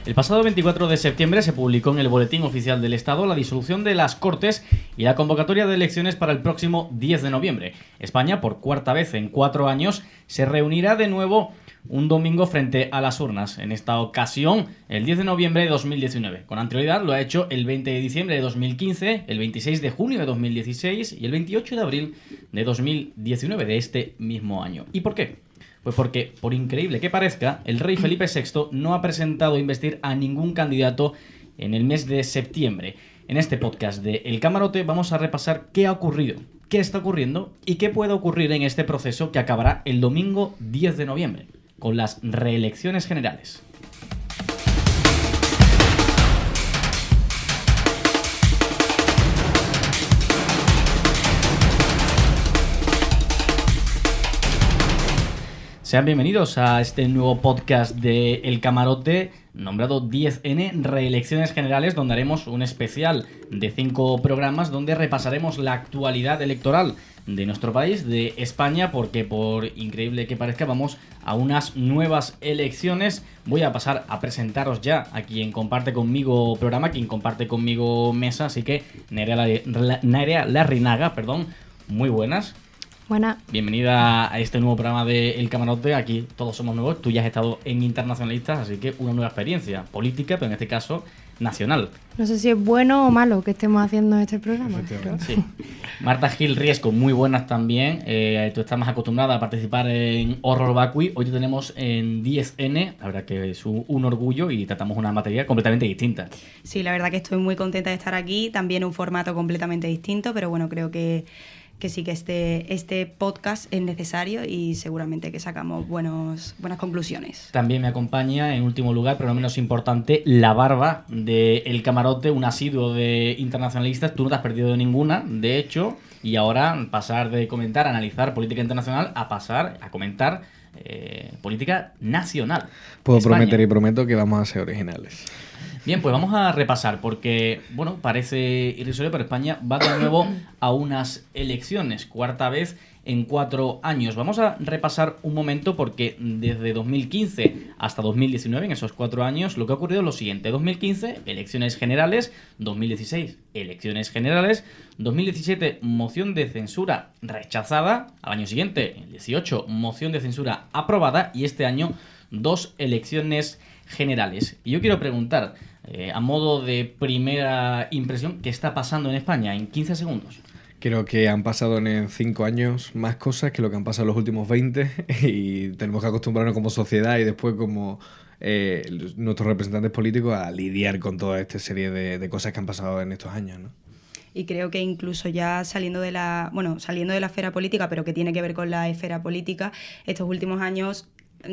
El pasado 24 de septiembre se publicó en el Boletín Oficial del Estado la disolución de las Cortes y la convocatoria de elecciones para el próximo 10 de noviembre. España, por cuarta vez en 4 años, se reunirá de nuevo un domingo frente a las urnas. En esta ocasión, el 10 de noviembre de 2019. Con anterioridad lo ha hecho el 20 de diciembre de 2015, el 26 de junio de 2016 y el 28 de abril de 2019 de este mismo año. ¿Y por qué? Pues porque, por increíble que parezca, el rey Felipe VI no ha presentado investir a ningún candidato en el mes de septiembre. En este podcast de El Camarote vamos a repasar qué ha ocurrido, qué está ocurriendo y qué puede ocurrir en este proceso que acabará el domingo 10 de noviembre, con las reelecciones generales. Sean bienvenidos a este nuevo podcast de El Camarote, nombrado 10N Reelecciones Generales, donde haremos un especial de 5 programas donde repasaremos la actualidad electoral de nuestro país, de España, porque por increíble que parezca vamos a unas nuevas elecciones. Voy a pasar a presentaros ya a quien comparte conmigo programa, quien comparte conmigo mesa, así que Nerea Larrinaga, muy buenas. Buena. Bienvenida a este nuevo programa de El Camarote. Aquí todos somos nuevos. Tú ya has estado en Internacionalistas, así que una nueva experiencia política, pero en este caso nacional. No sé si es bueno o malo que estemos haciendo este programa. Pero... Sí. Marta Gil Riesco, muy buenas también. Tú estás más acostumbrada a participar en Horror Vacui. Hoy te tenemos en 10N. La verdad que es un orgullo y tratamos una materia completamente distinta. Sí, la verdad que estoy muy contenta de estar aquí. También un formato completamente distinto, pero bueno, creo que sí que este podcast es necesario y seguramente que sacamos buenas conclusiones. También me acompaña, en último lugar, pero no menos importante, la barba de El Camarote, un asiduo de Internacionalistas. Tú no te has perdido de ninguna, de hecho, y ahora pasar de comentar, analizar política internacional a pasar a comentar política nacional. Puedo España. prometer y prometo que vamos a ser originales. Bien, pues vamos a repasar porque, bueno, parece irrisorio, pero España va de nuevo a unas elecciones, cuarta vez en 4 años. Vamos a repasar un momento porque desde 2015 hasta 2019, en esos 4 años, lo que ha ocurrido es lo siguiente. 2015, elecciones generales. 2016, elecciones generales. 2017, moción de censura rechazada. Al año siguiente, el 18, moción de censura aprobada. Y este año, 2 elecciones generales. Y yo quiero preguntar, a modo de primera impresión, ¿qué está pasando en España en 15 segundos? Creo que han pasado en 5 años más cosas que lo que han pasado en los últimos 20 y tenemos que acostumbrarnos como sociedad y después como nuestros representantes políticos a lidiar con toda esta serie de cosas que han pasado en estos años, ¿no? Y creo que incluso ya saliendo de la esfera política, pero que tiene que ver con la esfera política, estos últimos años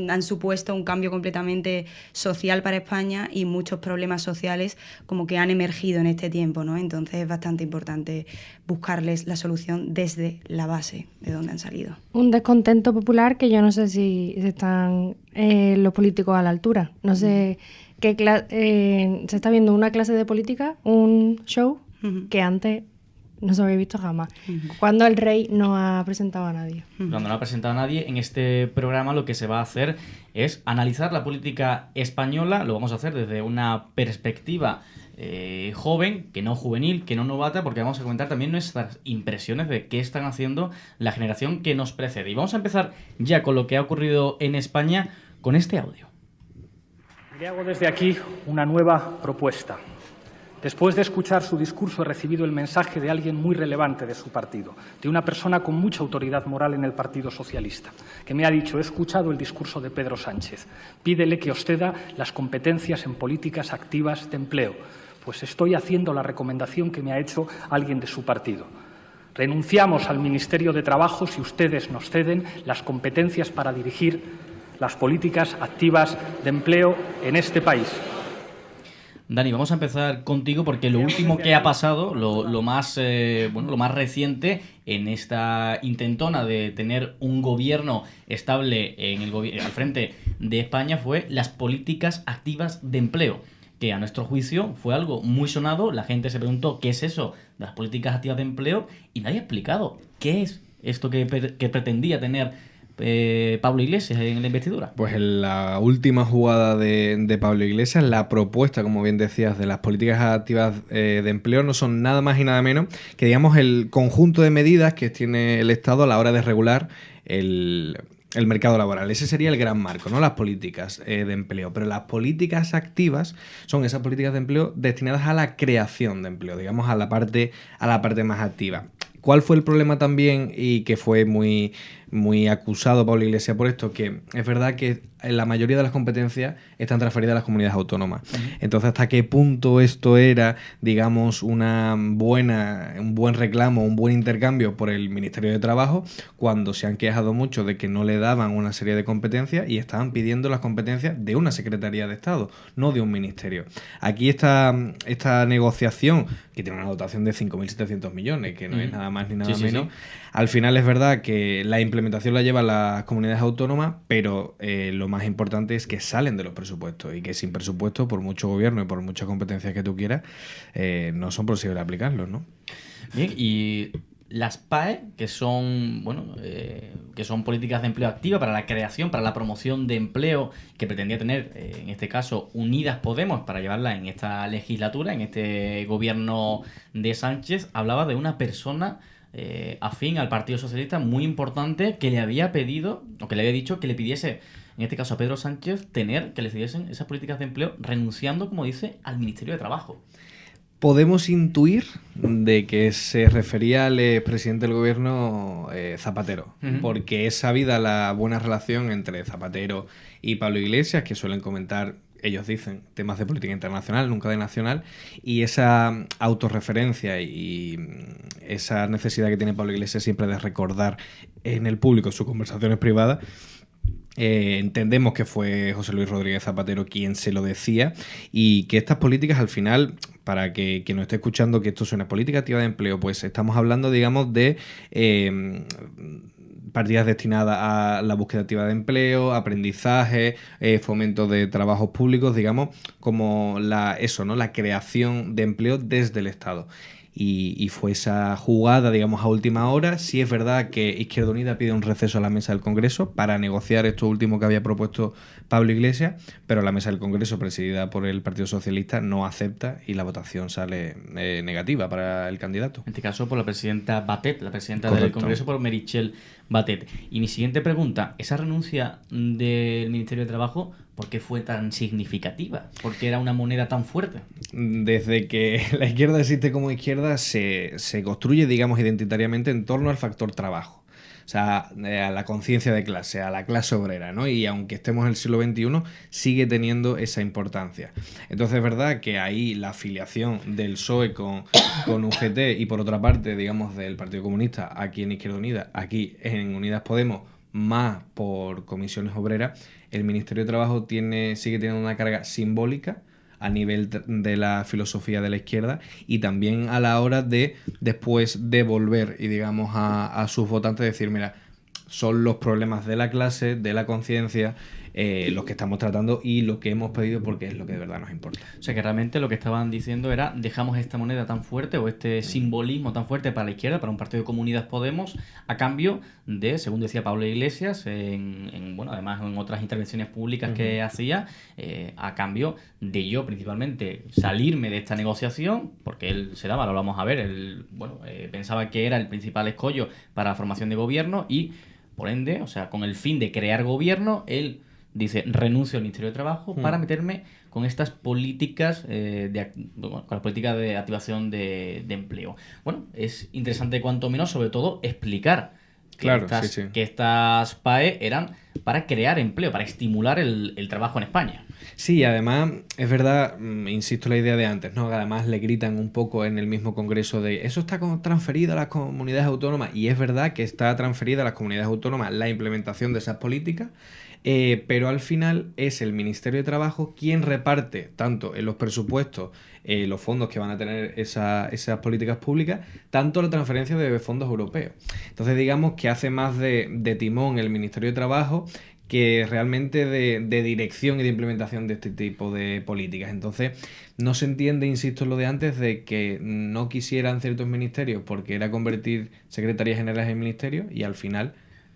han supuesto un cambio completamente social para España y muchos problemas sociales como que han emergido en este tiempo, ¿no? Entonces es bastante importante buscarles la solución desde la base de donde han salido. Un descontento popular que yo no sé si están los políticos a la altura. No sé qué se está viendo una clase de política, un show que antes no se había visto jamás. Cuando el rey no ha presentado a nadie. Cuando no ha presentado a nadie, en este programa lo que se va a hacer es analizar la política española. Lo vamos a hacer desde una perspectiva joven, que no juvenil, que no novata, porque vamos a comentar también nuestras impresiones de qué están haciendo la generación que nos precede. Y vamos a empezar ya con lo que ha ocurrido en España con este audio. Le hago desde aquí una nueva propuesta. Después de escuchar su discurso he recibido el mensaje de alguien muy relevante de su partido, de una persona con mucha autoridad moral en el Partido Socialista, que me ha dicho: he escuchado el discurso de Pedro Sánchez, pídele que os ceda las competencias en políticas activas de empleo. Pues estoy haciendo la recomendación que me ha hecho alguien de su partido. Renunciamos al Ministerio de Trabajo si ustedes nos ceden las competencias para dirigir las políticas activas de empleo en este país. Dani, vamos a empezar contigo porque lo último que ha pasado, lo más reciente en esta intentona de tener un gobierno estable al frente de España fue las políticas activas de empleo, que a nuestro juicio fue algo muy sonado. La gente se preguntó qué es eso de las políticas activas de empleo y nadie ha explicado qué es esto que pretendía tener Pablo Iglesias en la investidura? Pues en la última jugada de Pablo Iglesias, la propuesta, como bien decías, de las políticas activas de empleo no son nada más y nada menos que, digamos, el conjunto de medidas que tiene el Estado a la hora de regular el mercado laboral. Ese sería el gran marco, ¿no? Las políticas de empleo. Pero las políticas activas son esas políticas de empleo destinadas a la creación de empleo, digamos, a la parte más activa. ¿Cuál fue el problema también y que fue muy acusado Pablo Iglesias por esto? Que es verdad que la mayoría de las competencias están transferidas a las comunidades autónomas. Entonces, ¿hasta qué punto esto era, digamos, un buen reclamo, un buen intercambio por el Ministerio de Trabajo, cuando se han quejado mucho de que no le daban una serie de competencias y estaban pidiendo las competencias de una Secretaría de Estado, no de un ministerio? Aquí esta negociación, que tiene una dotación de 5.700 millones, que no es nada más ni nada menos, al final es verdad que la implementación la llevan las comunidades autónomas, pero lo más importante es que salen de los presupuestos y que sin presupuesto, por mucho gobierno y por muchas competencias que tú quieras, no son posibles aplicarlos, ¿no? Bien, y las PAE, que son políticas de empleo activa para la creación, para la promoción de empleo, que pretendía tener, en este caso, Unidas Podemos para llevarla en esta legislatura, en este gobierno de Sánchez, hablaba de una persona afín al Partido Socialista muy importante que le había pedido, o que le había dicho que le pidiese, en este caso a Pedro Sánchez, que le cediesen esas políticas de empleo, renunciando, como dice, al Ministerio de Trabajo. Podemos intuir de que se refería al presidente del gobierno Zapatero, porque es sabida la buena relación entre Zapatero y Pablo Iglesias, que suelen comentar, ellos dicen, temas de política internacional, nunca de nacional, y esa autorreferencia y esa necesidad que tiene Pablo Iglesias siempre de recordar en el público sus conversaciones privadas. Entendemos que fue José Luis Rodríguez Zapatero quien se lo decía, y que estas políticas al final, para que quien nos esté escuchando que esto es una política activa de empleo, pues estamos hablando, digamos, de partidas destinadas a la búsqueda activa de empleo, aprendizaje, fomento de trabajos públicos, digamos, como la creación de empleo desde el Estado. Y fue esa jugada, digamos, a última hora. Sí es verdad que Izquierda Unida pide un receso a la mesa del Congreso para negociar esto último que había propuesto Pablo Iglesias, pero la mesa del Congreso, presidida por el Partido Socialista, no acepta y la votación sale negativa para el candidato. En este caso por la presidenta Batet, la presidenta Correcto. del Congreso, por Meritxell Batet. Y mi siguiente pregunta, esa renuncia del Ministerio de Trabajo, ¿por qué fue tan significativa? ¿Por qué era una moneda tan fuerte? Desde que la izquierda existe como izquierda, se construye, digamos, identitariamente en torno al factor trabajo. O sea, a la conciencia de clase, a la clase obrera, ¿no? Y aunque estemos en el siglo XXI, sigue teniendo esa importancia. Entonces es verdad que ahí la afiliación del PSOE con UGT y por otra parte, digamos, del Partido Comunista aquí en Izquierda Unida, aquí en Unidas Podemos, más por comisiones obreras, el Ministerio de Trabajo sigue teniendo una carga simbólica a nivel de la filosofía de la izquierda, y también a la hora de después devolver y, digamos, a sus votantes decir, mira, son los problemas de la clase, de la conciencia, los que estamos tratando y lo que hemos pedido porque es lo que de verdad nos importa. O sea que realmente lo que estaban diciendo era, dejamos esta moneda tan fuerte o este simbolismo tan fuerte para la izquierda, para un partido como Unidas Podemos, a cambio de, según decía Pablo Iglesias, además en otras intervenciones públicas que hacía, a cambio de yo principalmente salirme de esta negociación, porque él se daba, lo vamos a ver, pensaba que era el principal escollo para la formación de gobierno y, por ende, o sea, con el fin de crear gobierno, él dice, renuncio al Ministerio de Trabajo para meterme con estas políticas con las políticas de activación de empleo. Bueno, es interesante cuanto menos, sobre todo, explicar que estas PAE eran para crear empleo, para estimular el trabajo en España. Sí, además, es verdad, insisto en la idea de antes, ¿no? Además le gritan un poco en el mismo Congreso de eso está transferido a las comunidades autónomas, y es verdad que está transferida a las comunidades autónomas la implementación de esas políticas, pero al final es el Ministerio de Trabajo quien reparte tanto en los presupuestos los fondos que van a tener esas políticas públicas, tanto la transferencia de fondos europeos. Entonces digamos que hace más de timón el Ministerio de Trabajo que realmente de dirección y de implementación de este tipo de políticas. Entonces no se entiende, insisto en lo de antes, de que no quisieran ciertos ministerios porque era convertir secretarías generales en ministerios y al final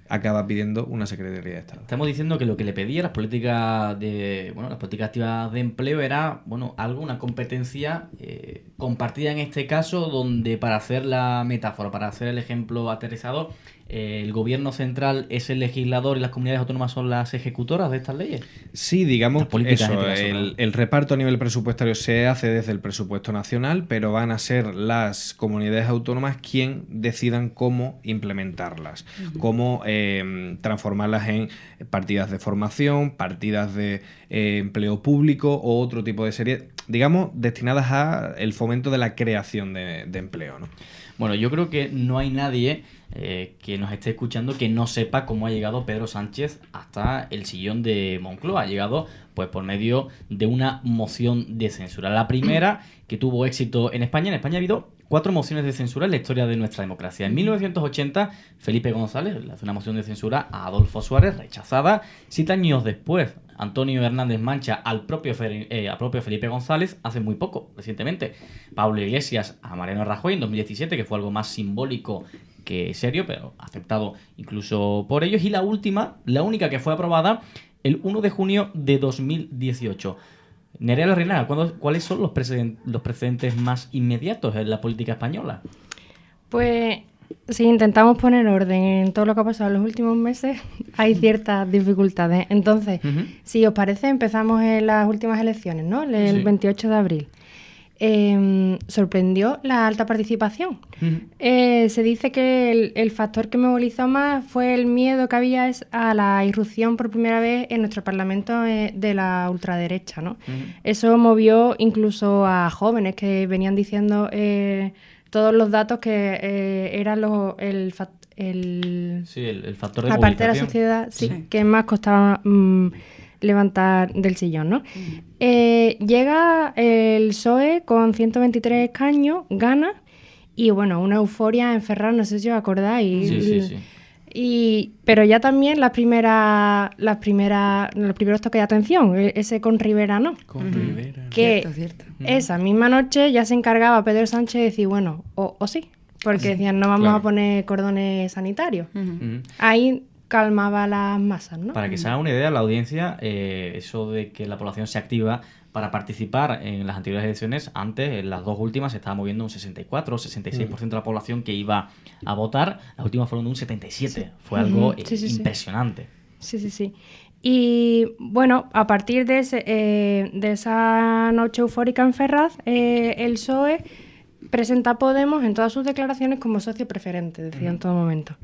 acaba pidiendo una Secretaría de Estado. Estamos diciendo que lo que le pedía las políticas activas de empleo era, una competencia compartida en este caso, donde, para hacer la metáfora, para hacer el ejemplo aterrizado, el gobierno central es el legislador y las comunidades autónomas son las ejecutoras de estas leyes. Sí, digamos eso, ¿no? el reparto a nivel presupuestario se hace desde el presupuesto nacional, pero van a ser las comunidades autónomas quien decidan cómo implementarlas, cómo transformarlas en partidas de formación, partidas de empleo público o otro tipo de series, digamos, destinadas a el fomento de la creación de empleo, ¿no? Bueno, yo creo que no hay nadie que nos esté escuchando que no sepa cómo ha llegado Pedro Sánchez hasta el sillón de Moncloa. Ha llegado pues por medio de una moción de censura. La primera que tuvo éxito en España. En España ha habido 4 mociones de censura en la historia de nuestra democracia. En 1980, Felipe González le hace una moción de censura a Adolfo Suárez, rechazada. 7 años después, Antonio Hernández Mancha al propio Felipe González, hace muy poco, recientemente. Pablo Iglesias a Mariano Rajoy en 2017, que fue algo más simbólico que serio, pero aceptado incluso por ellos. Y la única que fue aprobada el 1 de junio de 2018. Nerea Larrinaga, ¿cuáles son los precedentes más inmediatos en la política española? Pues si intentamos poner orden en todo lo que ha pasado en los últimos meses, hay ciertas dificultades. Entonces, si os parece, empezamos en las últimas elecciones, ¿no? El 28 de abril. Sorprendió la alta participación. Se dice que el factor que movilizó más fue el miedo que había a la irrupción por primera vez en nuestro Parlamento de la ultraderecha, ¿no? Eso movió incluso a jóvenes que venían diciendo todos los datos que eran el factor de aparte de la sociedad, que más costaba levantar del sillón, ¿no? Llega el PSOE con 123 escaños, gana, y bueno, una euforia en Ferraz, no sé si os acordáis. Sí. Pero ya también los primeros toques de atención, ese con Rivera, ¿no? Con Rivera. Que Cierto. Esa misma noche ya se encargaba Pedro Sánchez de decir, bueno, o sí, porque decían, no vamos a poner cordones sanitarios. Ahí calmaba las masas, ¿no? Para que se haga una idea, la audiencia, eso de que la población se activa para participar en las anteriores elecciones, antes, en las 2 últimas, se estaba moviendo un 64 o 66% de la población que iba a votar. Las últimas fueron de un 77%. Fue algo impresionante. Sí. Y bueno, a partir de esa noche eufórica en Ferraz, el PSOE presenta a Podemos en todas sus declaraciones como socio preferente, decía en todo momento.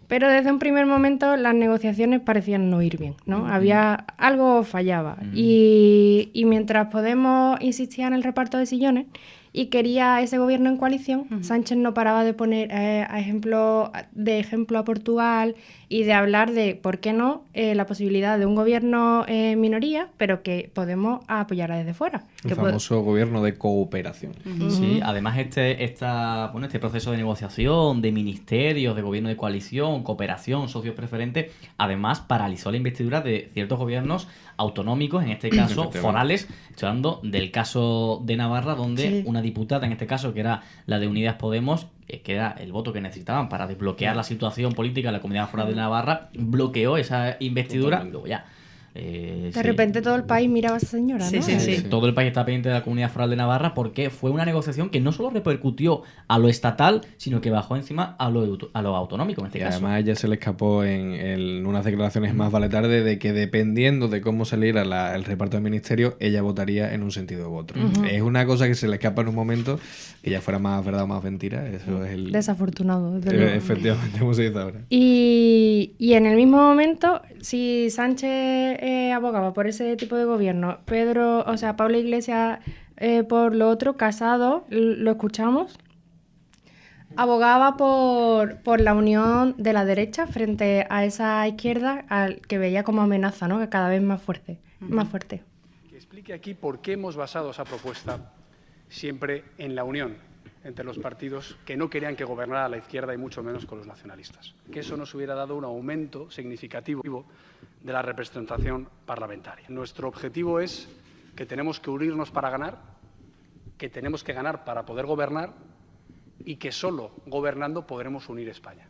Pero desde un primer momento las negociaciones parecían no ir bien, ¿no? Algo fallaba. Y mientras Podemos insistía en el reparto de sillones y quería ese gobierno en coalición, Sánchez no paraba de poner ejemplo a Portugal y de hablar de, ¿por qué no?, la posibilidad de un gobierno minoría, pero que Podemos apoyara desde fuera. El famoso gobierno de cooperación. Sí, además este proceso de negociación, de ministerios, de gobierno de coalición, cooperación, socios preferentes, además paralizó la investidura de ciertos gobiernos autonómicos, en este caso forales. Estoy hablando del caso de Navarra, donde una diputada, en este caso, que era la de Unidas Podemos, que era el voto que necesitaban para desbloquear la situación política de la Comunidad Foral de Navarra, bloqueó esa investidura. Luego ya de repente todo el país miraba a esa señora, ¿no? Sí. Todo el país está pendiente de la Comunidad Foral de Navarra, porque fue una negociación que no solo repercutió a lo estatal, sino que bajó encima a lo autonómico en este caso. Además, ella se le escapó en unas declaraciones más vale tarde de que dependiendo de cómo saliera el reparto del ministerio, ella votaría en un sentido u otro. Es una cosa que se le escapa en un momento, que ya fuera más verdad o más mentira. Eso es el desafortunado. Efectivamente, como se dice ahora. Y en el mismo momento, si Sánchez abogaba por ese tipo de gobierno, Pablo Iglesias por lo otro, Casado, lo escuchamos, abogaba por la unión de la derecha frente a esa izquierda que veía como amenaza, ¿no?, que cada vez más fuerte. Que explique aquí por qué hemos basado esa propuesta siempre en la unión entre los partidos que no querían que gobernara la izquierda y mucho menos con los nacionalistas. Que eso nos hubiera dado un aumento significativo de la representación parlamentaria. Nuestro objetivo es que tenemos que unirnos para ganar, que tenemos que ganar para poder gobernar y que solo gobernando podremos unir España.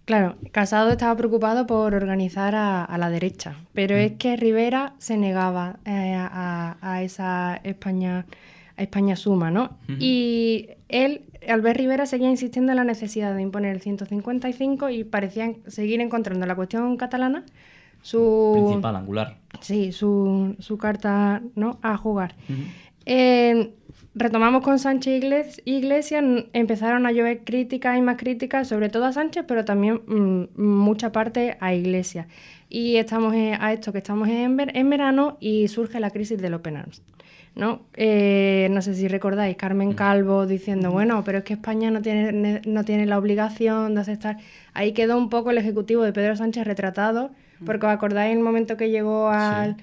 Claro, Casado estaba preocupado por organizar a la derecha, pero es que Rivera se negaba a esa España Suma, ¿no? Y él, Albert Rivera, seguía insistiendo en la necesidad de imponer el 155 y parecía seguir encontrando la cuestión catalana su... Principal, angular. Sí, su carta, ¿no?, a jugar. Retomamos con Sánchez Iglesias, empezaron a llover críticas y más críticas, sobre todo a Sánchez, pero también mucha parte a Iglesias. Y estamos estamos en verano y surge la crisis del Open Arms, ¿no? No sé si recordáis, Carmen Calvo diciendo, bueno, pero es que España no tiene la obligación de aceptar. Ahí quedó un poco el ejecutivo de Pedro Sánchez retratado, porque os acordáis el momento que llegó al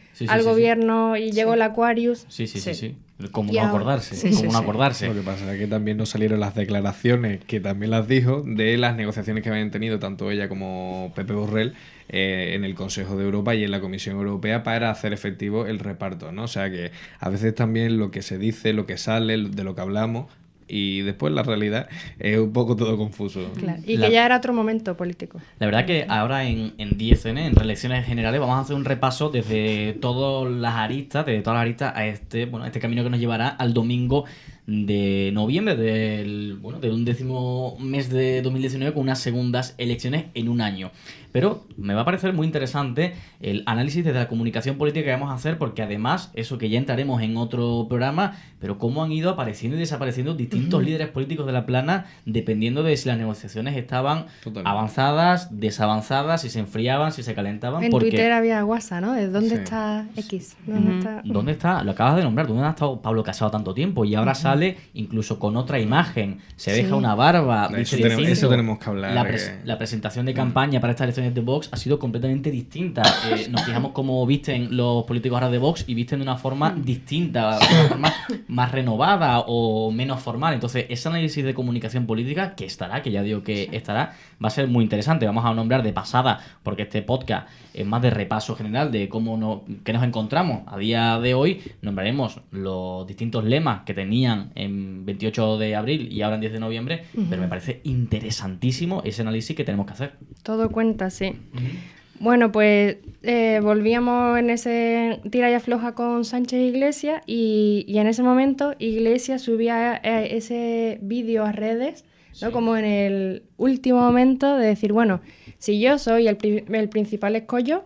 gobierno y llegó el Aquarius. Sí. Como no acordarse. No acordarse. Lo que pasa es que también nos salieron las declaraciones, que también las dijo, de las negociaciones que habían tenido tanto ella como Pepe Borrell en el Consejo de Europa y en la Comisión Europea para hacer efectivo el reparto, ¿no? O sea que a veces también lo que se dice, lo que sale, de lo que hablamos, y después la realidad es un poco todo confuso. Claro. Y que ya era otro momento político. La verdad que ahora en 10N, en elecciones generales, vamos a hacer un repaso desde todas las aristas, a este camino que nos llevará al domingo de noviembre del 11º mes de 2019 con unas segundas elecciones en un año. Pero me va a parecer muy interesante el análisis desde la comunicación política que vamos a hacer, porque además, eso que ya entraremos en otro programa, pero cómo han ido apareciendo y desapareciendo distintos líderes políticos de la plana, dependiendo de si las negociaciones estaban avanzadas, desavanzadas, si se enfriaban, si se calentaban. En Twitter había WhatsApp, ¿no? ¿De dónde está X? ¿Dónde está? Lo acabas de nombrar. ¿Dónde ha estado Pablo Casado tanto tiempo? Y ahora sale incluso con otra imagen. Se deja una barba. Eso tenemos que hablar. La presentación de campaña para estas elecciones de Vox ha sido completamente distinta. Nos fijamos cómo visten los políticos ahora de Vox y visten de una forma distinta, de una forma más renovada o menos formal. Entonces, ese análisis de comunicación política que ya digo que estará, va a ser muy interesante. Vamos a nombrar de pasada, porque este podcast es más de repaso general de qué nos encontramos a día de hoy. Nombraremos los distintos lemas que tenían en 28 de abril y ahora en 10 de noviembre, pero me parece interesantísimo ese análisis que tenemos que hacer. Todo cuenta, sí. Bueno, pues volvíamos en ese tira y afloja con Sánchez Iglesias y en ese momento Iglesias subía ese vídeo a redes, ¿no? Como en el último momento de decir, bueno, si yo soy el principal escollo,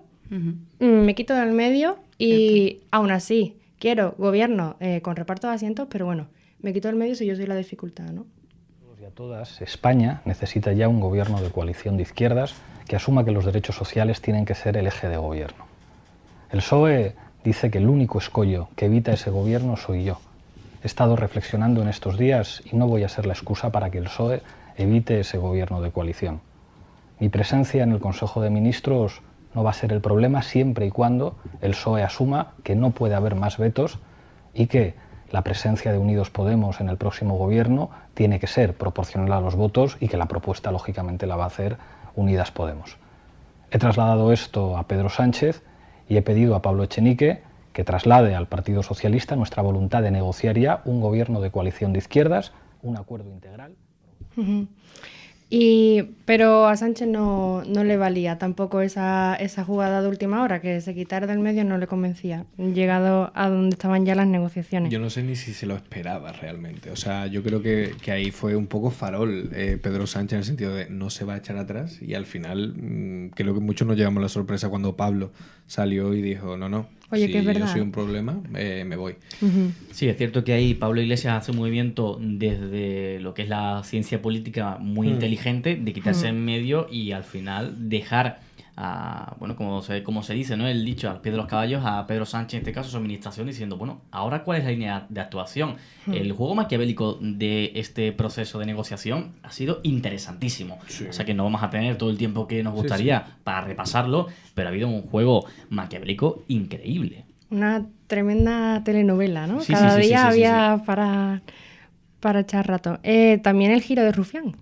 me quito del medio y aún así quiero gobierno con reparto de asientos, pero bueno, me quito del medio si yo soy la dificultad, ¿no? Y a todas, España necesita ya un gobierno de coalición de izquierdas que asuma que los derechos sociales tienen que ser el eje de gobierno. El PSOE dice que el único escollo que evita ese gobierno soy yo. He estado reflexionando en estos días y no voy a ser la excusa para que el PSOE evite ese gobierno de coalición. Mi presencia en el Consejo de Ministros no va a ser el problema siempre y cuando el PSOE asuma que no puede haber más vetos y que la presencia de Unidos Podemos en el próximo gobierno tiene que ser proporcional a los votos y que la propuesta lógicamente la va a hacer Unidas Podemos. He trasladado esto a Pedro Sánchez y he pedido a Pablo Echenique que traslade al Partido Socialista nuestra voluntad de negociar ya un gobierno de coalición de izquierdas, un acuerdo integral. Pero a Sánchez no le valía tampoco esa jugada de última hora, que se quitara del medio no le convencía, llegado a donde estaban ya las negociaciones. Yo no sé ni si se lo esperaba realmente. O sea, yo creo que ahí fue un poco farol Pedro Sánchez en el sentido de no se va a echar atrás y al final creo que muchos nos llevamos la sorpresa cuando Pablo salió y dijo no, oye, si que es verdad, yo soy un problema, me voy. Sí, es cierto que ahí Pablo Iglesias hace un movimiento desde lo que es la ciencia política muy inteligente, de quitarse en medio y al final dejar como se dice, ¿no? El dicho al pie de los caballos a Pedro Sánchez, en este caso su administración, diciendo, bueno, ahora ¿cuál es la línea de actuación? El juego maquiavélico de este proceso de negociación ha sido interesantísimo. Sí. O sea que no vamos a tener todo el tiempo que nos gustaría para repasarlo, pero ha habido un juego maquiavélico increíble. Una tremenda telenovela, ¿no? Cada día había para echar rato. También el giro de Rufián,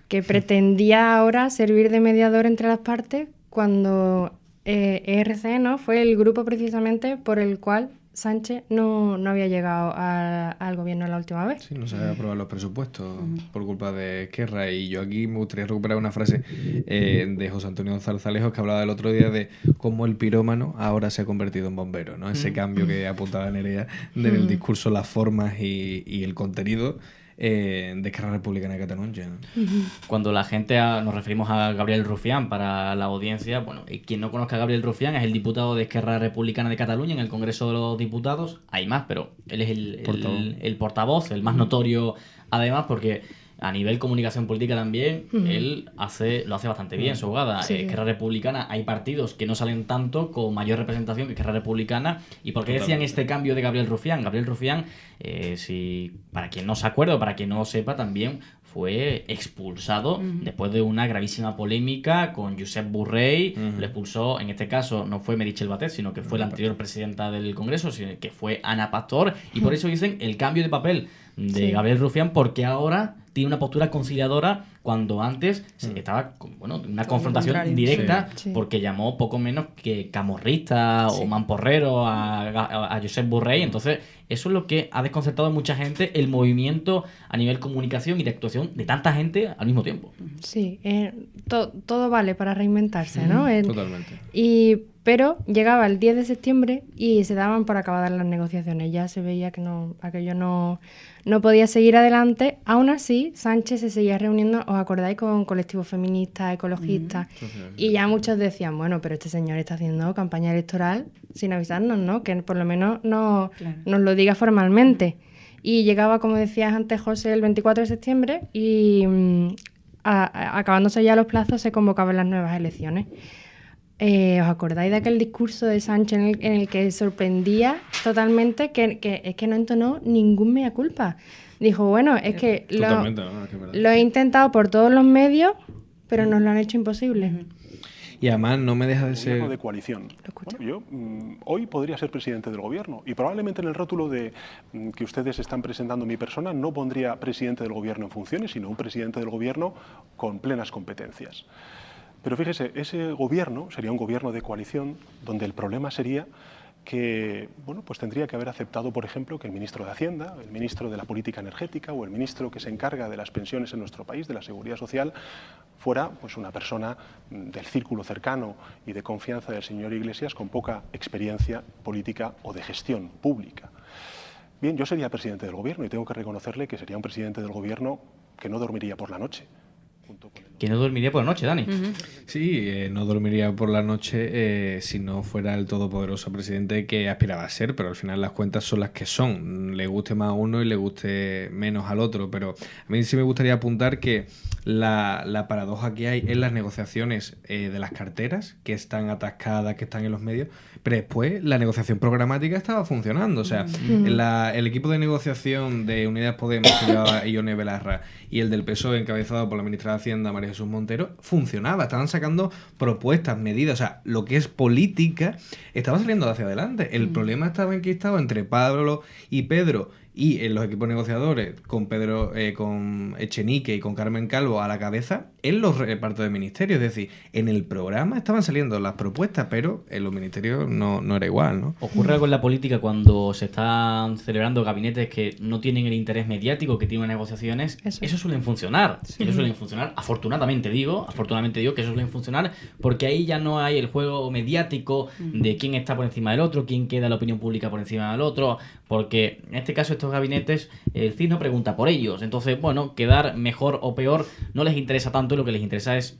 que pretendía ahora servir de mediador entre las partes cuando ERC, ¿no?, fue el grupo precisamente por el cual Sánchez no había llegado al gobierno la última vez. Sí, no se habían aprobado los presupuestos por culpa de Esquerra. Y yo aquí me gustaría recuperar una frase de José Antonio Zarzalejos, que hablaba el otro día de cómo el pirómano ahora se ha convertido en bombero, ¿no? Ese cambio que apuntaba Nerea del discurso, las formas y el contenido de Esquerra Republicana de Cataluña, ¿no? Cuando la gente nos referimos a Gabriel Rufián para la audiencia, bueno, quien no conozca a Gabriel Rufián es el diputado de Esquerra Republicana de Cataluña en el Congreso de los Diputados. Hay más, pero él es el portavoz, el más notorio, además, porque a nivel comunicación política también, él lo hace bastante bien, su abogada. Sí. Esquerra Republicana, hay partidos que no salen tanto con mayor representación que Esquerra Republicana. ¿Y por qué decían este cambio de Gabriel Rufián? Gabriel Rufián, para quien no se acuerde o para quien no lo sepa, también fue expulsado después de una gravísima polémica con Josep Borrell. Lo expulsó, en este caso, no fue Meritxell Batet, sino que fue la anterior presidenta del Congreso, sino que fue Ana Pastor. Y por eso dicen el cambio de papel de Gabriel Rufián, porque ahora tiene una postura conciliadora cuando antes estaba una confrontación directa, porque llamó poco menos que camorrista o mamporrero a Josep Borrell. Entonces eso es lo que ha desconcertado a mucha gente, el movimiento a nivel comunicación y de actuación de tanta gente al mismo tiempo. Sí, todo vale para reinventarse, ¿no? Totalmente. Pero llegaba el 10 de septiembre y se daban por acabadas las negociaciones. Ya se veía que aquello no podía seguir adelante. Aún así, Sánchez se seguía reuniendo, ¿os acordáis?, con colectivos feministas, ecologistas. Y ya muchos decían, bueno, pero este señor está haciendo campaña electoral sin avisarnos, ¿no? Que por lo menos nos lo diga formalmente. Y llegaba, como decías antes, José, el 24 de septiembre y acabándose ya los plazos se convocaban las nuevas elecciones. ¿Os acordáis de aquel discurso de Sánchez en el que sorprendía totalmente que es que no entonó ningún mea culpa? Dijo, bueno, es que lo he intentado por todos los medios, pero nos lo han hecho imposible. Y además no me deja de ser... Gobierno de coalición. Bueno, yo hoy podría ser presidente del gobierno y probablemente en el rótulo de que ustedes están presentando mi persona no pondría presidente del gobierno en funciones, sino un presidente del gobierno con plenas competencias. Pero fíjese, ese gobierno sería un gobierno de coalición donde el problema sería que pues tendría que haber aceptado, por ejemplo, que el ministro de Hacienda, el ministro de la Política Energética o el ministro que se encarga de las pensiones en nuestro país, de la Seguridad Social, fuera pues una persona del círculo cercano y de confianza del señor Iglesias con poca experiencia política o de gestión pública. Bien, yo sería presidente del gobierno y tengo que reconocerle que sería un presidente del gobierno que no dormiría por la noche. Que no dormiría por la noche, Dani. Sí, no dormiría por la noche si no fuera el todopoderoso presidente que aspiraba a ser, pero al final las cuentas son las que son. Le guste más a uno y le guste menos al otro, pero a mí sí me gustaría apuntar que la paradoja que hay en las negociaciones de las carteras, que están atascadas, que están en los medios, pero después la negociación programática estaba funcionando. O sea, el equipo de negociación de Unidas Podemos, que llevaba Ione Belarra, y el del PSOE, encabezado por la ministra de Hacienda, María Jesús Montero, funcionaba. Estaban sacando propuestas, medidas. O sea, lo que es política estaba saliendo hacia adelante. El problema estaba enquistado entre Pablo y Pedro y en los equipos negociadores, con Pedro, con Echenique y con Carmen Calvo a la cabeza, en los repartos de ministerios. Es decir, en el programa estaban saliendo las propuestas, pero en los ministerios no era igual, ¿no? Ocurre algo en la política cuando se están celebrando gabinetes que no tienen el interés mediático que tienen negociaciones. Eso suelen funcionar. Sí. Eso suelen funcionar. Afortunadamente digo que eso suelen funcionar porque ahí ya no hay el juego mediático de quién está por encima del otro, quién queda la opinión pública por encima del otro, porque en este caso estos gabinetes, el CIS no pregunta por ellos. Entonces, bueno, quedar mejor o peor no les interesa tanto, lo que les interesa es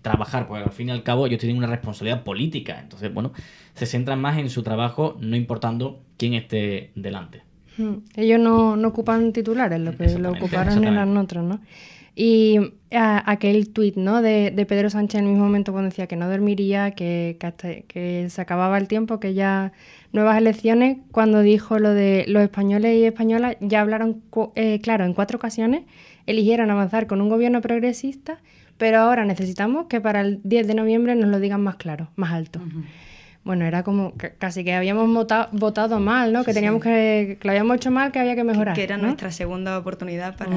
trabajar, porque al fin y al cabo ellos tienen una responsabilidad política. Entonces, bueno, se centran más en su trabajo, no importando quién esté delante. Ellos no ocupan titulares, lo que lo ocuparon eran otros, ¿no? Y aquel tuit, ¿no?, de Pedro Sánchez en el mismo momento cuando decía que no dormiría, que se acababa el tiempo, que ya nuevas elecciones, cuando dijo lo de los españoles y españolas, ya hablaron, claro, en 4 ocasiones, eligieron avanzar con un gobierno progresista, pero ahora necesitamos que para el 10 de noviembre nos lo digan más claro, más alto. Bueno, era como casi que habíamos votado mal, ¿no? Que teníamos que lo habíamos hecho mal, que había que mejorar. Que era, ¿no?, nuestra segunda oportunidad para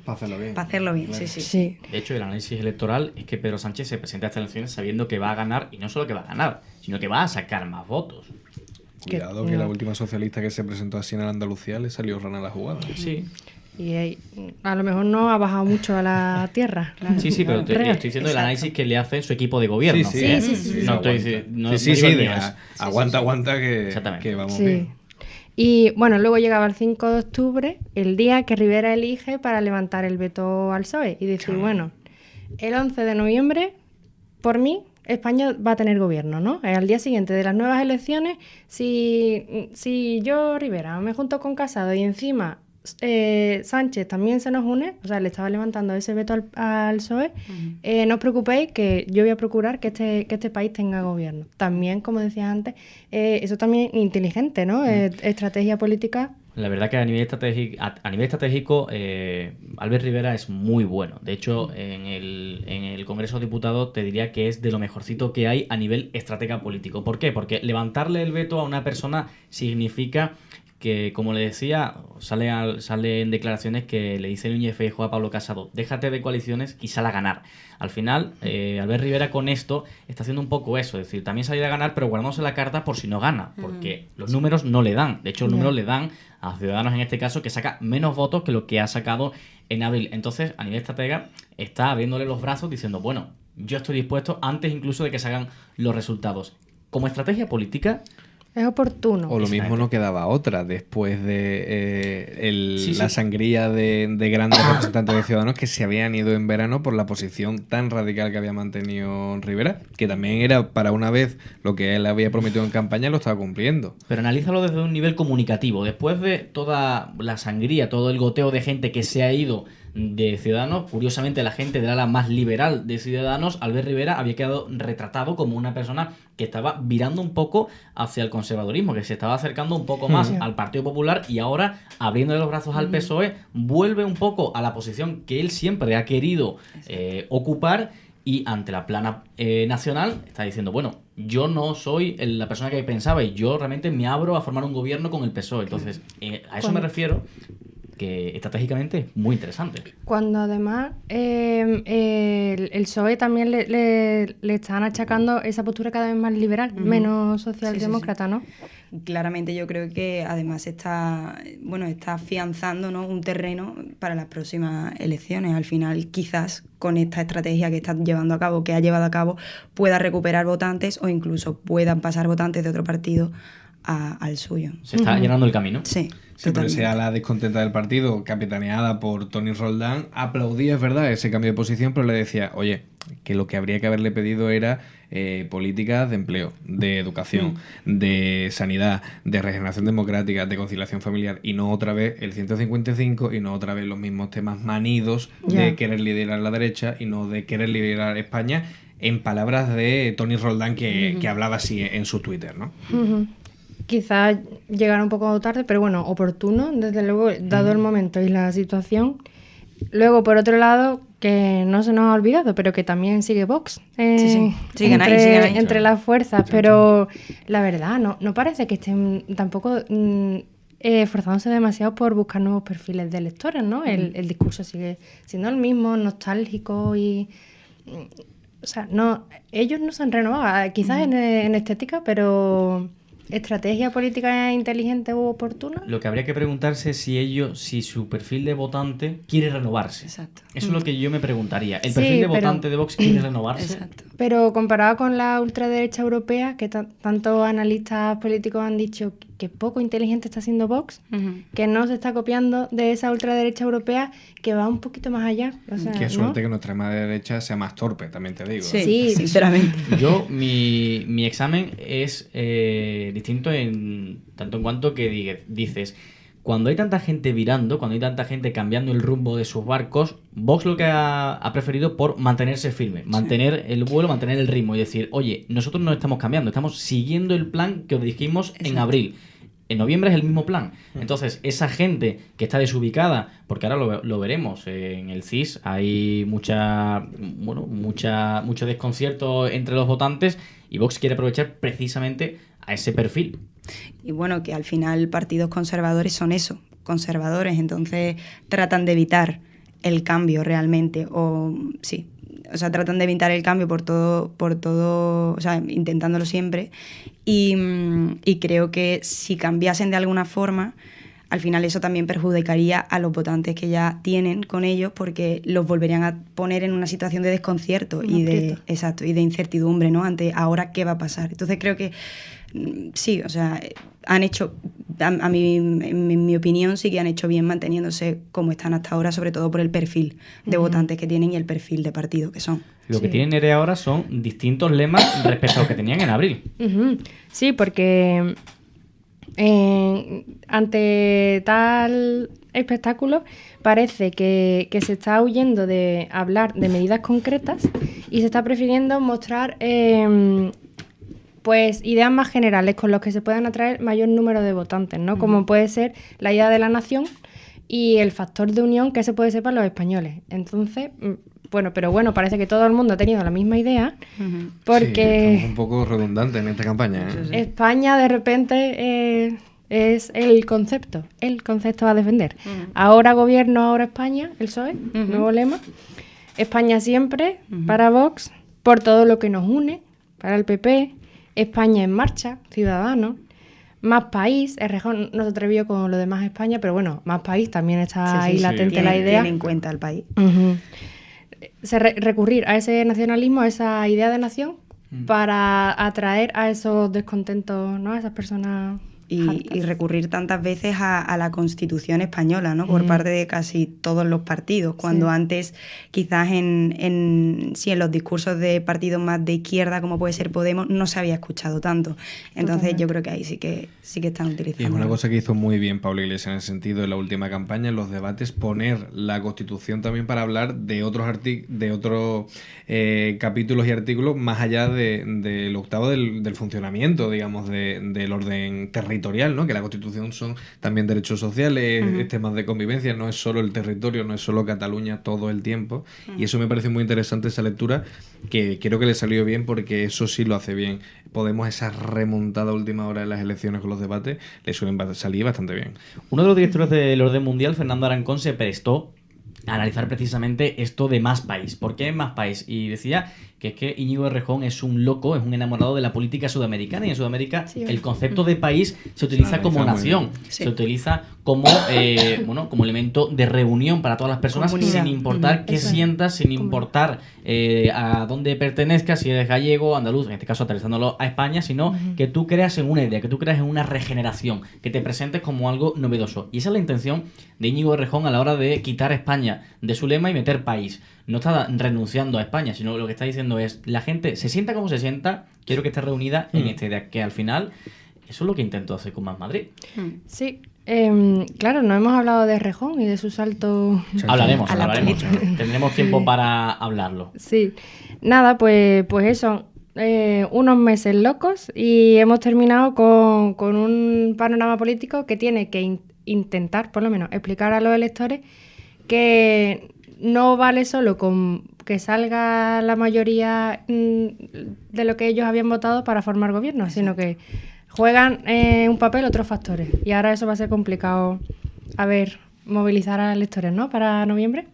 hacerlo bien. Para hacerlo bien, sí. De hecho, el análisis electoral es que Pedro Sánchez se presenta a estas elecciones sabiendo que va a ganar, y no solo que va a ganar, sino que va a sacar más votos. Cuidado que la última socialista que se presentó así en el Andalucía le salió rana la jugada. Sí. Y a lo mejor no ha bajado mucho a la tierra. Sí, pero estoy diciendo el análisis que le hace su equipo de gobierno. Sí. No estoy diciendo... Aguanta que vamos bien. Y bueno, luego llegaba el 5 de octubre, el día que Rivera elige para levantar el veto al PSOE y decir, bueno, el 11 de noviembre, por mí, España va a tener gobierno, ¿no? Al día siguiente de las nuevas elecciones, si yo, Rivera, me junto con Casado y encima Sánchez también se nos une, o sea, le estaba levantando ese veto al PSOE, no os preocupéis que yo voy a procurar que este país tenga gobierno. También, como decía antes, eso también es inteligente, ¿no? Estrategia política. La verdad que a nivel estratégico Albert Rivera es muy bueno. De hecho, en el Congreso de Diputados te diría que es de lo mejorcito que hay a nivel estratega político. ¿Por qué? Porque levantarle el veto a una persona significa que, como le decía, sale en declaraciones que le dice Núñez Feijóo a Pablo Casado, déjate de coaliciones y sal a ganar. Al final, Albert Rivera con esto está haciendo un poco eso, es decir, también salir a ganar, pero guardándose la carta por si no gana, porque los números no le dan. De hecho, los números le dan a Ciudadanos en este caso, que saca menos votos que lo que ha sacado en abril. Entonces, a nivel estratega, está abriéndole los brazos diciendo, bueno, yo estoy dispuesto antes incluso de que se hagan los resultados. Como estrategia política... Es oportuno. O lo mismo no quedaba otra después de la sangría de grandes representantes de Ciudadanos que se habían ido en verano por la posición tan radical que había mantenido Rivera, que también era para una vez lo que él había prometido en campaña, lo estaba cumpliendo. Pero analízalo desde un nivel comunicativo. Después de toda la sangría, todo el goteo de gente que se ha ido de Ciudadanos, curiosamente la gente del ala más liberal de Ciudadanos, Albert Rivera había quedado retratado como una persona que estaba virando un poco hacia el conservadurismo, que se estaba acercando un poco más al Partido Popular y ahora, abriéndole los brazos al PSOE, vuelve un poco a la posición que él siempre ha querido ocupar y ante la plana nacional está diciendo, bueno, yo no soy la persona que pensaba y yo realmente me abro a formar un gobierno con el PSOE. Entonces, a eso me refiero, que estratégicamente es muy interesante. Cuando además el PSOE también le están achacando esa postura cada vez más liberal, menos socialdemócrata, ¿no? Claramente yo creo que además está afianzando, ¿no?, un terreno para las próximas elecciones. Al final, quizás con esta estrategia que está llevando a cabo, que ha llevado a cabo, pueda recuperar votantes o incluso puedan pasar votantes de otro partido al suyo. Se está llenando el camino. Sí. Sí, pero sea la descontenta del partido, capitaneada por Toni Roldán, aplaudía, es verdad, ese cambio de posición, pero le decía, oye, que lo que habría que haberle pedido era políticas de empleo, de educación, de sanidad, de regeneración democrática, de conciliación familiar, y no otra vez el 155 y no otra vez los mismos temas manidos de querer liderar la derecha y no de querer liderar España, en palabras de Toni Roldán que hablaba así en su Twitter, ¿no? Quizás llegara un poco tarde, pero bueno, oportuno, desde luego, dado el momento y la situación. Luego, por otro lado, que no se nos ha olvidado, pero que también sigue Vox. Siguen ahí. Entre las fuerzas, pero la verdad, no parece que estén tampoco esforzándose demasiado por buscar nuevos perfiles de electores, ¿no? El discurso sigue siendo el mismo, nostálgico y... O sea, ellos no se han renovado, quizás en estética, pero... ¿Estrategia política inteligente u oportuna? Lo que habría que preguntarse es si su perfil de votante quiere renovarse. Exacto. Eso es lo que yo me preguntaría. ¿El perfil de votante de Vox quiere renovarse? Exacto. Pero comparado con la ultraderecha europea, que tantos analistas políticos han dicho que poco inteligente está siendo Vox, que no se está copiando de esa ultraderecha europea, que va un poquito más allá. O sea, qué suerte que nuestra extrema derecha sea más torpe, también te digo. Sí, sinceramente. Yo, mi examen es distinto en tanto en cuanto que dices, cuando hay tanta gente virando, cuando hay tanta gente cambiando el rumbo de sus barcos, Vox lo que ha preferido por mantenerse firme, mantener el vuelo, mantener el ritmo y decir, oye, nosotros no estamos cambiando, estamos siguiendo el plan que os dijimos en abril. En noviembre es el mismo plan. Entonces, esa gente que está desubicada, porque ahora lo veremos, en el CIS hay mucho desconcierto entre los votantes y Vox quiere aprovechar precisamente a ese perfil. Y bueno, que al final partidos conservadores son eso, conservadores, entonces tratan de evitar el cambio realmente, o sí, o sea, tratan de evitar el cambio por todo, o sea, intentándolo siempre. Y creo que si cambiasen de alguna forma, al final eso también perjudicaría a los votantes que ya tienen con ellos, porque los volverían a poner en una situación de desconcierto y de incertidumbre, ¿no? Ante ahora qué va a pasar. Entonces creo que sí, o sea, han hecho, a mí, en mi opinión, sí que han hecho bien manteniéndose como están hasta ahora, sobre todo por el perfil de votantes que tienen y el perfil de partido que son. Lo que tienen Nerea ahora son distintos lemas respecto a lo que tenían en abril. Sí, porque ante tal espectáculo parece que se está huyendo de hablar de medidas concretas y se está prefiriendo mostrar pues ideas más generales con las que se puedan atraer mayor número de votantes, ¿no? Como puede ser la idea de la nación y el factor de unión que se puede ser para los españoles. Entonces, bueno, parece que todo el mundo ha tenido la misma idea, porque sí, estamos un poco redundantes en esta campaña, ¿eh? España de repente es el concepto a defender. Ahora gobierno, ahora España, el PSOE, nuevo lema. España siempre, para Vox, por todo lo que nos une, para el PP. España en marcha, Ciudadanos. Más país, Errejón no se atrevió con lo de más España, pero bueno, más país también está ahí latente la idea. Tiene en cuenta el país. Recurrir a ese nacionalismo, a esa idea de nación, para atraer a esos descontentos, ¿no? A esas personas. Y recurrir tantas veces a la Constitución española, ¿no? Por parte de casi todos los partidos, cuando antes quizás en los discursos de partidos más de izquierda, como puede ser Podemos, no se había escuchado tanto. Entonces yo creo que ahí sí que están utilizando. Y es una cosa que hizo muy bien Pablo Iglesias en ese sentido en la última campaña, en los debates, poner la Constitución también para hablar de otros capítulos y artículos más allá del octavo del funcionamiento, digamos, del orden territorial, ¿no? Que la Constitución son también derechos sociales, temas de convivencia, no es solo el territorio, no es solo Cataluña todo el tiempo. Y eso me parece muy interesante, esa lectura, que creo que le salió bien, porque eso sí lo hace bien. Podemos, esa remontada a última hora de las elecciones con los debates, le suelen salir bastante bien. Uno de los directores del Orden Mundial, Fernando Arancón, se prestó a analizar precisamente esto de más país. ¿Por qué más país? Y decía que es que Íñigo Errejón es un loco, es un enamorado de la política sudamericana, y en Sudamérica el concepto de país se utiliza como nación, se utiliza como como elemento de reunión para todas las personas, sin importar qué sientas, sin importar a dónde pertenezcas, si eres gallego, andaluz, en este caso aterrizándolo a España, sino que tú creas en una idea, que tú creas en una regeneración, que te presentes como algo novedoso. Y esa es la intención de Íñigo Errejón a la hora de quitar a España de su lema y meter país. No está renunciando a España, sino lo que está diciendo es, la gente se sienta como se sienta, quiero que esté reunida en esta idea, que al final eso es lo que intentó hacer con Más Madrid. Sí, claro, no hemos hablado de Errejón y de su salto. Hablaremos. Tendremos tiempo para hablarlo. Sí, nada, pues eso, unos meses locos, y hemos terminado con un panorama político que tiene que intentar, por lo menos, explicar a los electores que no vale solo con que salga la mayoría de lo que ellos habían votado para formar gobierno, sino que juegan un papel otros factores. Y ahora eso va a ser complicado, movilizar a electores, ¿no? Para noviembre.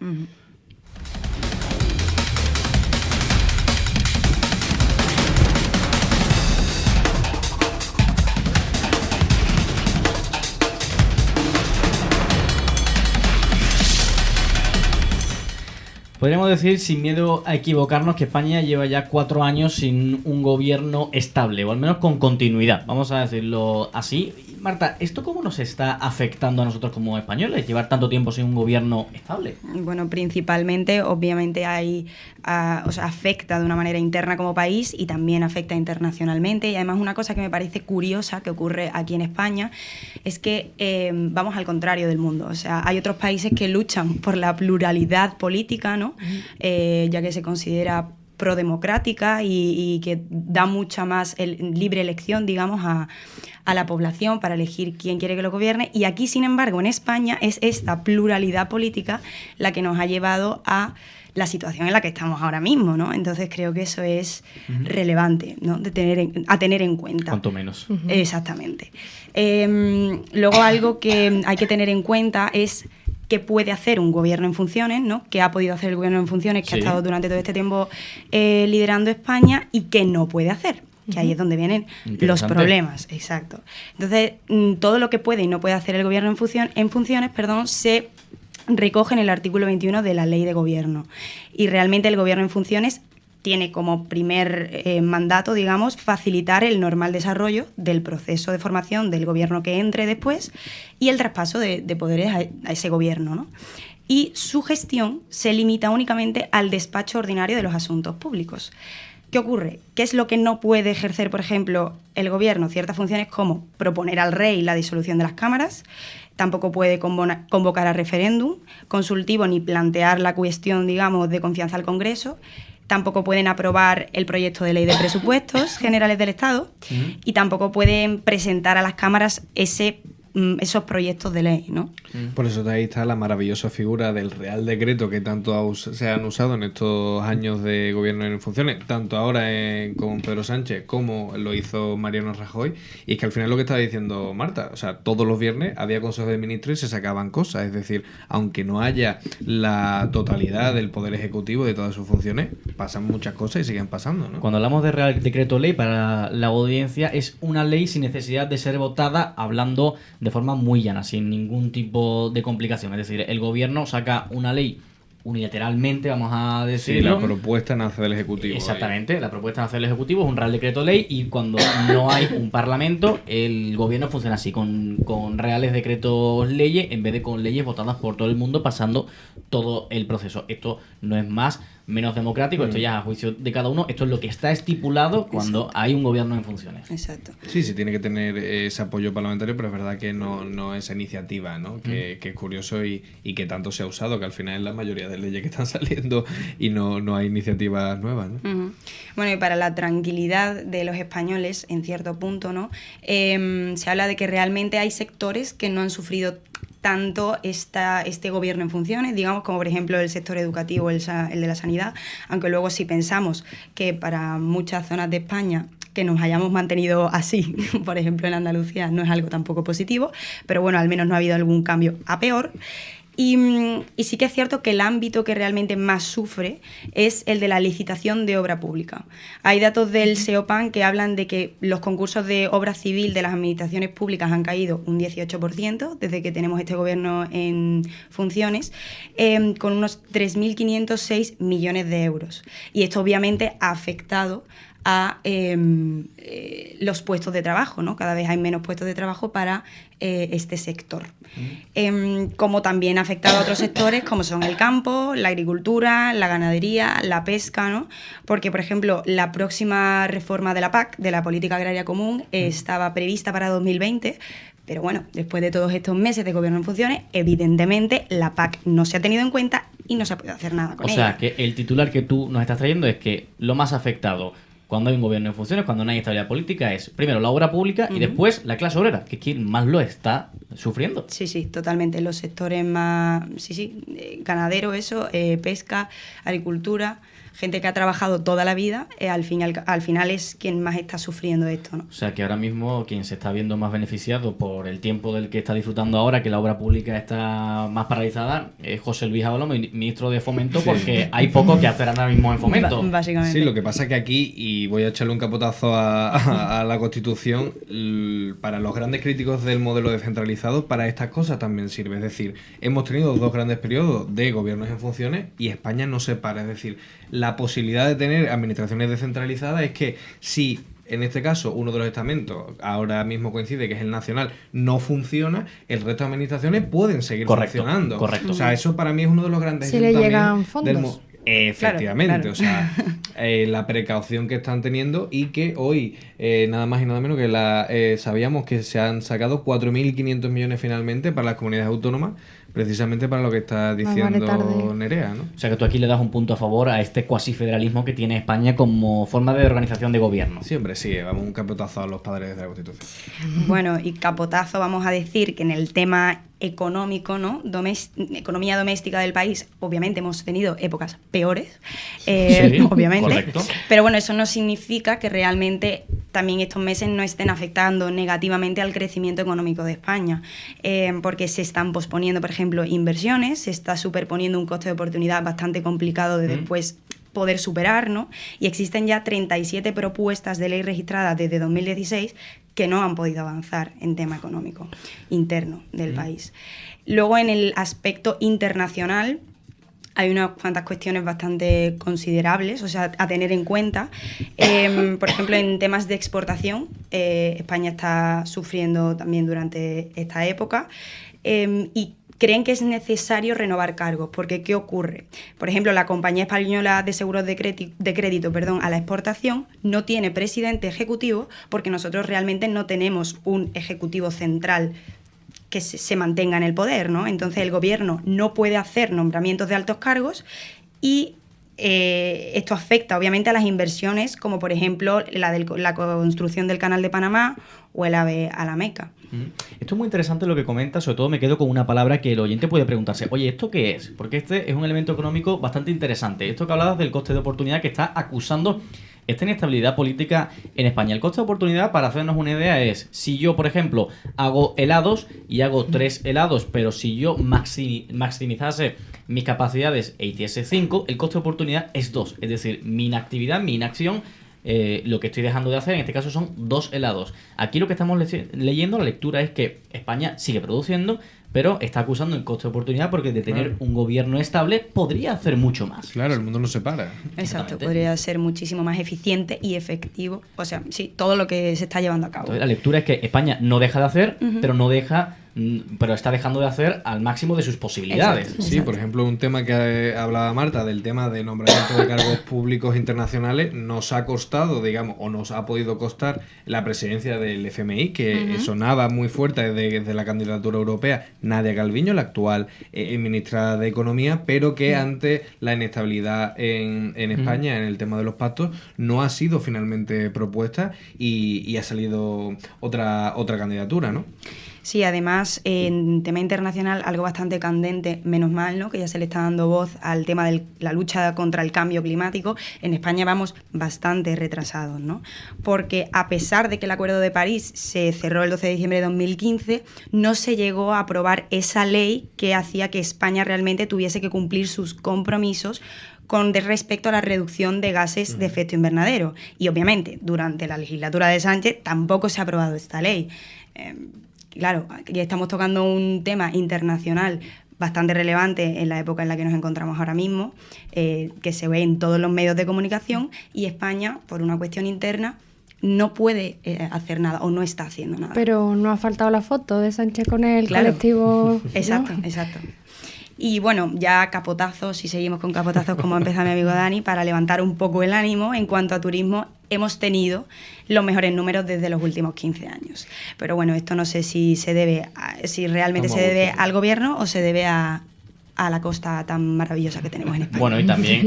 Podríamos decir, sin miedo a equivocarnos, que España lleva ya 4 años sin un gobierno estable, o al menos con continuidad, vamos a decirlo así. Marta, ¿esto cómo nos está afectando a nosotros como españoles, llevar tanto tiempo sin un gobierno estable? Bueno, principalmente, obviamente, afecta de una manera interna como país y también afecta internacionalmente. Y además una cosa que me parece curiosa que ocurre aquí en España es que vamos al contrario del mundo. O sea, hay otros países que luchan por la pluralidad política, ¿no? Ya que se considera prodemocrática y que da mucha más libre elección, digamos, a la población para elegir quién quiere que lo gobierne. Y aquí, sin embargo, en España es esta pluralidad política la que nos ha llevado a la situación en la que estamos ahora mismo, ¿no? Entonces creo que eso es relevante, ¿no? A tener en cuenta. Cuanto menos. Exactamente. Luego algo que hay que tener en cuenta es qué puede hacer un gobierno en funciones, ¿no? Qué ha podido hacer el gobierno en funciones, que ha estado durante todo este tiempo liderando España, y qué no puede hacer. Que ahí es donde vienen los problemas. Exacto. Entonces, todo lo que puede y no puede hacer el gobierno en funciones, se recoge en el artículo 21 de la Ley de Gobierno. Y realmente el gobierno en funciones tiene como primer mandato, digamos, facilitar el normal desarrollo del proceso de formación del gobierno que entre después y el traspaso de poderes a ese gobierno, ¿no? Y su gestión se limita únicamente al despacho ordinario de los asuntos públicos. ¿Qué ocurre? ¿Qué es lo que no puede ejercer, por ejemplo, el gobierno? Ciertas funciones como proponer al rey la disolución de las cámaras, tampoco puede convocar a referéndum consultivo ni plantear la cuestión, digamos, de confianza al Congreso, tampoco pueden aprobar el proyecto de ley de presupuestos generales del Estado y tampoco pueden presentar a las cámaras esos proyectos de ley, ¿no? Por eso ahí está la maravillosa figura del Real Decreto que tanto se han usado en estos años de gobierno en funciones, tanto ahora con Pedro Sánchez como lo hizo Mariano Rajoy, y es que al final lo que estaba diciendo Marta, o sea, todos los viernes había Consejo de Ministros y se sacaban cosas, es decir, aunque no haya la totalidad del Poder Ejecutivo de todas sus funciones, pasan muchas cosas y siguen pasando, ¿no? Cuando hablamos de Real Decreto Ley, para la audiencia es una ley sin necesidad de ser votada, hablando de forma muy llana, sin ningún tipo de complicación. Es decir, el gobierno saca una ley unilateralmente, vamos a decirlo. Sí, la propuesta nace del Ejecutivo. Exactamente, la propuesta nace del Ejecutivo, es un Real Decreto Ley, y cuando no hay un Parlamento, el gobierno funciona así, con reales decretos leyes, en vez de con leyes votadas por todo el mundo, pasando todo el proceso. Esto no es más menos democrático, esto ya es a juicio de cada uno, esto es lo que está estipulado cuando hay un gobierno en funciones. Exacto. Sí, tiene que tener ese apoyo parlamentario, pero es verdad que no esa iniciativa, ¿no? Que es curioso y que tanto se ha usado, que al final es la mayoría de leyes que están saliendo y no hay iniciativas nuevas, ¿no? Bueno, y para la tranquilidad de los españoles, en cierto punto, ¿no? Se habla de que realmente hay sectores que no han sufrido tanto este gobierno en funciones, digamos, como por ejemplo el sector educativo, el de la sanidad, aunque luego si pensamos que para muchas zonas de España que nos hayamos mantenido así, por ejemplo en Andalucía, no es algo tampoco positivo, pero bueno, al menos no ha habido algún cambio a peor. Y sí que es cierto que el ámbito que realmente más sufre es el de la licitación de obra pública. Hay datos del SEOPAN que hablan de que los concursos de obra civil de las administraciones públicas han caído un 18% desde que tenemos este gobierno en funciones, con unos 3.506 millones de euros. Y esto obviamente ha afectado a los puestos de trabajo, ¿no? Cada vez hay menos puestos de trabajo para este sector. Como también ha afectado a otros sectores como son el campo, la agricultura, la ganadería, la pesca, ¿no? Porque, por ejemplo, la próxima reforma de la PAC, de la Política Agraria Común, estaba prevista para 2020, pero bueno, después de todos estos meses de gobierno en funciones, evidentemente la PAC no se ha tenido en cuenta y no se ha podido hacer nada con ella. O sea, que el titular que tú nos estás trayendo es que lo más afectado cuando hay un gobierno en funciones, cuando no hay estabilidad política, es primero la obra pública y después la clase obrera, que es quien más lo está sufriendo. Sí, totalmente. Los sectores más, ganadero, pesca, agricultura, gente que ha trabajado toda la vida, al final es quien más está sufriendo esto, ¿no? O sea, que ahora mismo quien se está viendo más beneficiado por el tiempo del que está disfrutando ahora, que la obra pública está más paralizada, es José Luis Ábalos, ministro de Fomento, porque hay poco que hacer ahora mismo en Fomento. Básicamente. Sí, lo que pasa es que aquí, y voy a echarle un capotazo a la Constitución, para los grandes críticos del modelo descentralizado, para estas cosas también sirve. Es decir, hemos tenido 2 grandes periodos de gobiernos en funciones y España no se para. Es decir, la posibilidad de tener administraciones descentralizadas es que si en este caso uno de los estamentos ahora mismo coincide que es el nacional, no funciona, el resto de administraciones pueden seguir funcionando. Correcto. O sea, eso para mí es uno de los grandes si le llegan fondos. Efectivamente, Claro. O sea, la precaución que están teniendo y que hoy, nada más y nada menos que sabíamos que se han sacado 4.500 millones finalmente para las comunidades autónomas, precisamente para lo que está diciendo Nerea, ¿no? O sea, que tú aquí le das un punto a favor a este cuasi federalismo que tiene España como forma de organización de gobierno. Siempre sí, vamos un capotazo a los padres de la Constitución. Bueno, y capotazo vamos a decir que en el tema económico, ¿no? Economía doméstica del país, obviamente hemos tenido épocas peores, obviamente. Correcto. Pero bueno, eso no significa que realmente también estos meses no estén afectando negativamente al crecimiento económico de España, porque se están posponiendo, por ejemplo, ejemplo, inversiones, se está superponiendo un coste de oportunidad bastante complicado de después poder superar, ¿no? Y existen ya 37 propuestas de ley registradas desde 2016 que no han podido avanzar en tema económico interno del país. Luego, en el aspecto internacional, hay unas cuantas cuestiones bastante considerables, o sea, a tener en cuenta. Por ejemplo, en temas de exportación, España está sufriendo también durante esta época y creen que es necesario renovar cargos, porque ¿qué ocurre? Por ejemplo, la Compañía Española de Seguros de Crédito, a la exportación no tiene presidente ejecutivo porque nosotros realmente no tenemos un ejecutivo central que se mantenga en el poder, ¿no? Entonces el gobierno no puede hacer nombramientos de altos cargos y esto afecta obviamente a las inversiones, como por ejemplo la construcción del Canal de Panamá o el AVE a la Meca. Esto es muy interesante lo que comentas, sobre todo me quedo con una palabra que el oyente puede preguntarse, oye, ¿esto qué es? Porque este es un elemento económico bastante interesante. Esto que hablabas del coste de oportunidad que está acusando esta inestabilidad política en España. El coste de oportunidad, para hacernos una idea, es si yo, por ejemplo, hago helados y hago 3 helados, pero si yo maximizase mis capacidades e hiciese 5, el coste de oportunidad es 2. Es decir, mi inactividad, mi inacción, lo que estoy dejando de hacer, en este caso son 2 helados. Aquí lo que estamos leyendo, la lectura es que España sigue produciendo, pero está acusando el coste de oportunidad porque de tener un gobierno estable podría hacer mucho más. Claro, el mundo no se para. Exacto, podría ser muchísimo más eficiente y efectivo. O sea, sí, todo lo que se está llevando a cabo. Entonces, la lectura es que España no deja de hacer, pero está dejando de hacer al máximo de sus posibilidades. Exacto, Sí, exacto. por ejemplo, un tema que hablaba Marta, del tema de nombramiento de cargos públicos internacionales, nos ha costado, digamos, o nos ha podido costar la presidencia del FMI, que sonaba muy fuerte desde la candidatura europea, Nadia Calviño, la actual ministra de Economía, pero que ante la inestabilidad en España, en el tema de los pactos, no ha sido finalmente propuesta y ha salido otra candidatura, ¿no? Sí, además, en tema internacional, algo bastante candente, menos mal, ¿no?, que ya se le está dando voz al tema de la lucha contra el cambio climático. En España vamos bastante retrasados, ¿no? Porque a pesar de que el Acuerdo de París se cerró el 12 de diciembre de 2015, no se llegó a aprobar esa ley que hacía que España realmente tuviese que cumplir sus compromisos con respecto a la reducción de gases de efecto invernadero. Y obviamente, durante la legislatura de Sánchez tampoco se ha aprobado esta ley. Claro, ya estamos tocando un tema internacional bastante relevante en la época en la que nos encontramos ahora mismo, que se ve en todos los medios de comunicación, y España, por una cuestión interna, no puede hacer nada o no está haciendo nada. Pero no ha faltado la foto de Sánchez con el colectivo. Exacto, ¿no? exacto. Y bueno, ya capotazos, si seguimos con capotazos como empezó mi amigo Dani, para levantar un poco el ánimo en cuanto a turismo, hemos tenido los mejores números desde los últimos 15 años. Pero bueno, esto no sé si se debe si realmente se debe al gobierno o se debe a la costa tan maravillosa que tenemos en España. Bueno, y también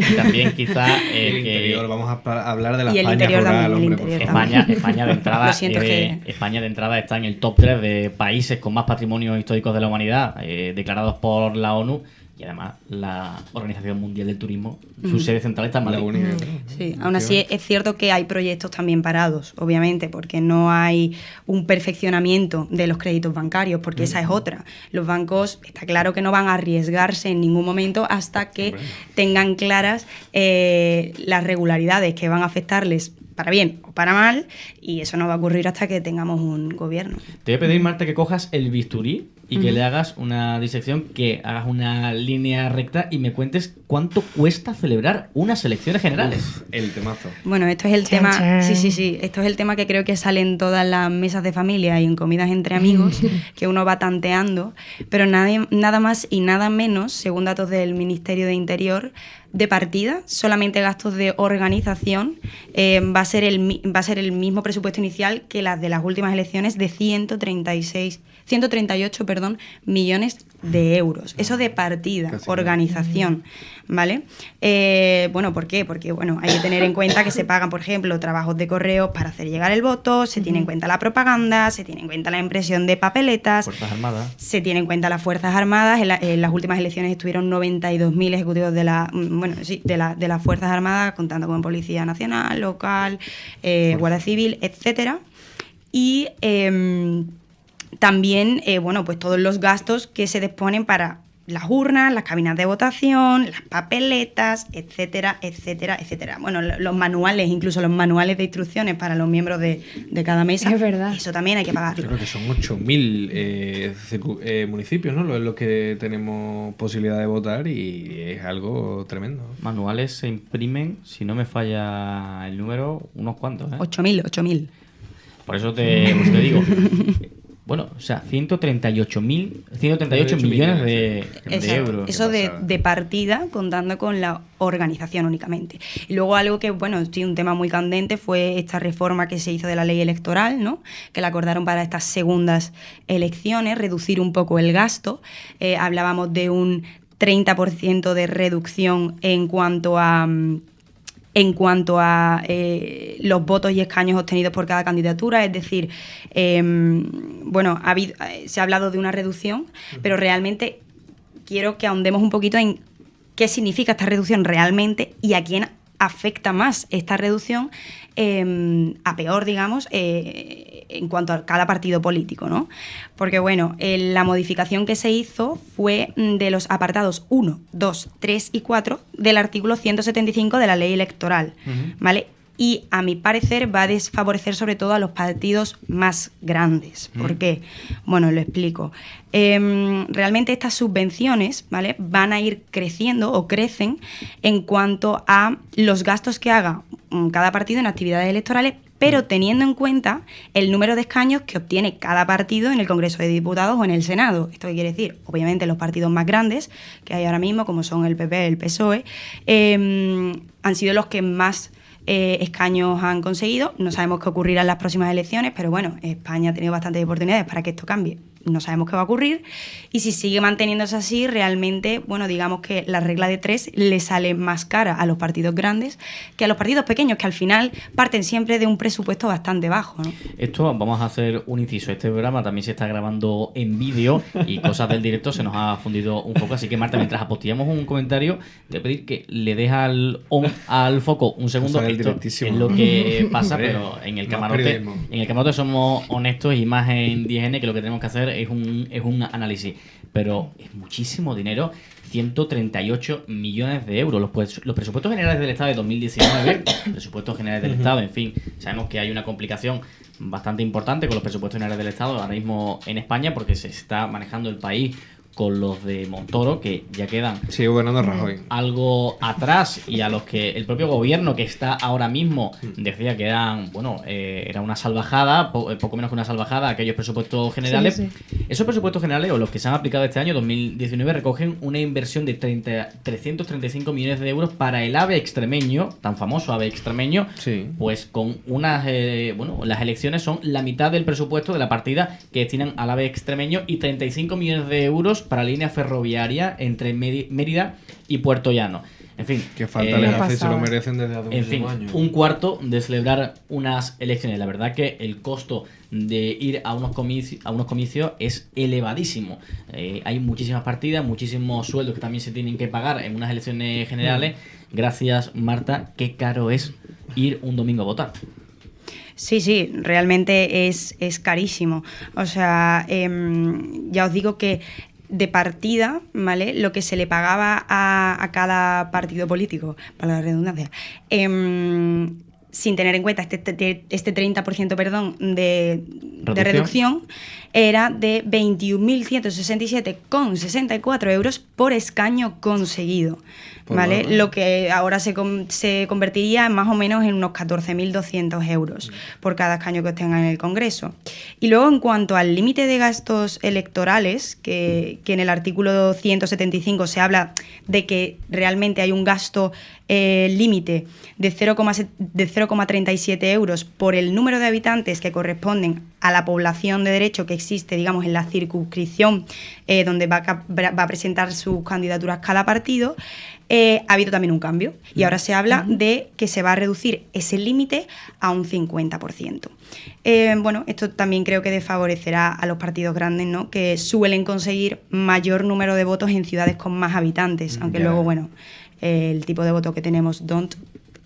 quizá el interior, vamos a hablar de la y el España interior rural, también, hombre, el por interior favor. también. España de entrada Lo siento, España de entrada está en el top 3 de países con más patrimonios históricos de la humanidad declarados por la ONU, y además la Organización Mundial del Turismo, su sede central está en Madrid. La única. Sí, aún así es cierto que hay proyectos también parados, obviamente, porque no hay un perfeccionamiento de los créditos bancarios, porque esa es otra. Los bancos, está claro que no van a arriesgarse en ningún momento hasta que tengan claras las regularidades que van a afectarles para bien o para mal, y eso no va a ocurrir hasta que tengamos un gobierno. Te voy a pedir, Marta, que cojas el bisturí y que le hagas una disección, que hagas una línea recta y me cuentes cuánto cuesta celebrar unas elecciones generales. El temazo. Bueno, esto es el Chan, tema. chan. Sí. Esto es el tema que creo que sale en todas las mesas de familia y en comidas entre amigos, que uno va tanteando, pero nada más y nada menos, según datos del Ministerio de Interior, de partida, solamente gastos de organización, va a ser el mismo presupuesto inicial que las de las últimas elecciones, de 138 millones de euros. Eso de partida, Casi organización, ¿vale? Bueno, ¿por qué? Porque bueno, hay que tener en cuenta que se pagan, por ejemplo, trabajos de correos para hacer llegar el voto, se tiene en cuenta la propaganda, se tiene en cuenta la impresión de papeletas, Fuerzas Armadas. se tiene en cuenta las Fuerzas Armadas. En las últimas elecciones estuvieron 92.000 ejecutivos de las Fuerzas Armadas, contando con Policía Nacional, local, Guardia Civil, etcétera. Y también, pues todos los gastos que se disponen para las urnas, las cabinas de votación, las papeletas, etcétera, etcétera, etcétera. Bueno, los manuales, incluso los manuales de instrucciones para los miembros de cada mesa. Es verdad. Eso también hay que pagarlo. Yo creo que son 8.000 municipios, ¿no? Los que tenemos posibilidad de votar y es algo tremendo. Manuales se imprimen, si no me falla el número, unos cuantos, ¿eh? 8.000. Por eso te digo. Bueno, o sea, 138 millones de euros. Eso de partida, contando con la organización únicamente. Y luego algo que, bueno, sí, un tema muy candente fue esta reforma que se hizo de la ley electoral, ¿no? Que la acordaron para estas segundas elecciones, reducir un poco el gasto. Hablábamos de un 30% de reducción en cuanto a los votos y escaños obtenidos por cada candidatura, es decir, bueno, se ha hablado de una reducción, pero realmente quiero que ahondemos un poquito en qué significa esta reducción realmente y a quién afecta más esta reducción, a peor, digamos, en cuanto a cada partido político, ¿no? Porque, bueno, la modificación que se hizo fue de los apartados 1, 2, 3 y 4 del artículo 175 de la ley electoral, ¿vale? Y, a mi parecer, va a desfavorecer sobre todo a los partidos más grandes. ¿Por qué? Bueno, lo explico. Realmente estas subvenciones, ¿vale?, van a ir creciendo o crecen en cuanto a los gastos que haga cada partido en actividades electorales, pero teniendo en cuenta el número de escaños que obtiene cada partido en el Congreso de Diputados o en el Senado. ¿Esto qué quiere decir? Obviamente los partidos más grandes que hay ahora mismo, como son el PP, el PSOE, han sido los que más escaños han conseguido. No sabemos qué ocurrirá en las próximas elecciones, pero bueno, España ha tenido bastantes oportunidades para que esto cambie. No sabemos qué va a ocurrir, y si sigue manteniéndose así, realmente, bueno, digamos que la regla de 3 le sale más cara a los partidos grandes que a los partidos pequeños, que al final parten siempre de un presupuesto bastante bajo, ¿no? Esto, vamos a hacer un inciso, este programa también se está grabando en vídeo y cosas del directo se nos ha fundido un foco, así que Marta, mientras apostillamos un comentario, te voy a pedir que le dejes al foco un segundo. Esto es lo que pasa, pero en el camarote somos honestos, y más en 10N, que lo que tenemos que hacer es un análisis, pero es muchísimo dinero. 138 millones de euros. Los presupuestos generales del Estado de 2019, presupuestos generales del Estado, en fin, sabemos que hay una complicación bastante importante con los presupuestos generales del Estado ahora mismo en España, porque se está manejando el país con los de Montoro, que ya quedan Rajoy algo atrás, y a los que el propio gobierno que está ahora mismo decía que eran, bueno, era una salvajada, poco menos que una salvajada, aquellos presupuestos generales. Sí. Esos presupuestos generales, o los que se han aplicado este año 2019, recogen una inversión de 335 millones de euros para el AVE extremeño, tan famoso AVE extremeño, pues con unas, las elecciones son la mitad del presupuesto de la partida que destinan al AVE extremeño, y 35 millones de euros para la línea ferroviaria entre Mérida y Puerto Llano. En fin, que falta les hace, se lo merecen desde hace muchísimos años. Un cuarto de celebrar unas elecciones. La verdad que el costo de ir a unos comicios es elevadísimo. Hay muchísimas partidas, muchísimos sueldos que también se tienen que pagar en unas elecciones generales. Gracias, Marta. Qué caro es ir un domingo a votar. Sí, realmente es carísimo. O sea, ya os digo que de partida, ¿vale?, lo que se le pagaba a cada partido político, para la redundancia, sin tener en cuenta este 30%, perdón, de reducción, era de 21.167,64 euros por escaño conseguido, ¿vale? Lo que ahora se convertiría más o menos en unos 14.200 euros por cada escaño que obtengan en el Congreso. Y luego, en cuanto al límite de gastos electorales, que en el artículo 175 se habla de que realmente hay un gasto límite de 0,37 euros por el número de habitantes que corresponden a la población de derecho que existe, digamos, en la circunscripción donde va a presentar sus candidaturas cada partido. Ha habido también un cambio, y ahora se habla de que se va a reducir ese límite a un 50%. Bueno, esto también creo que desfavorecerá a los partidos grandes, ¿no?, que suelen conseguir mayor número de votos en ciudades con más habitantes, aunque luego, bueno, el tipo de voto que tenemos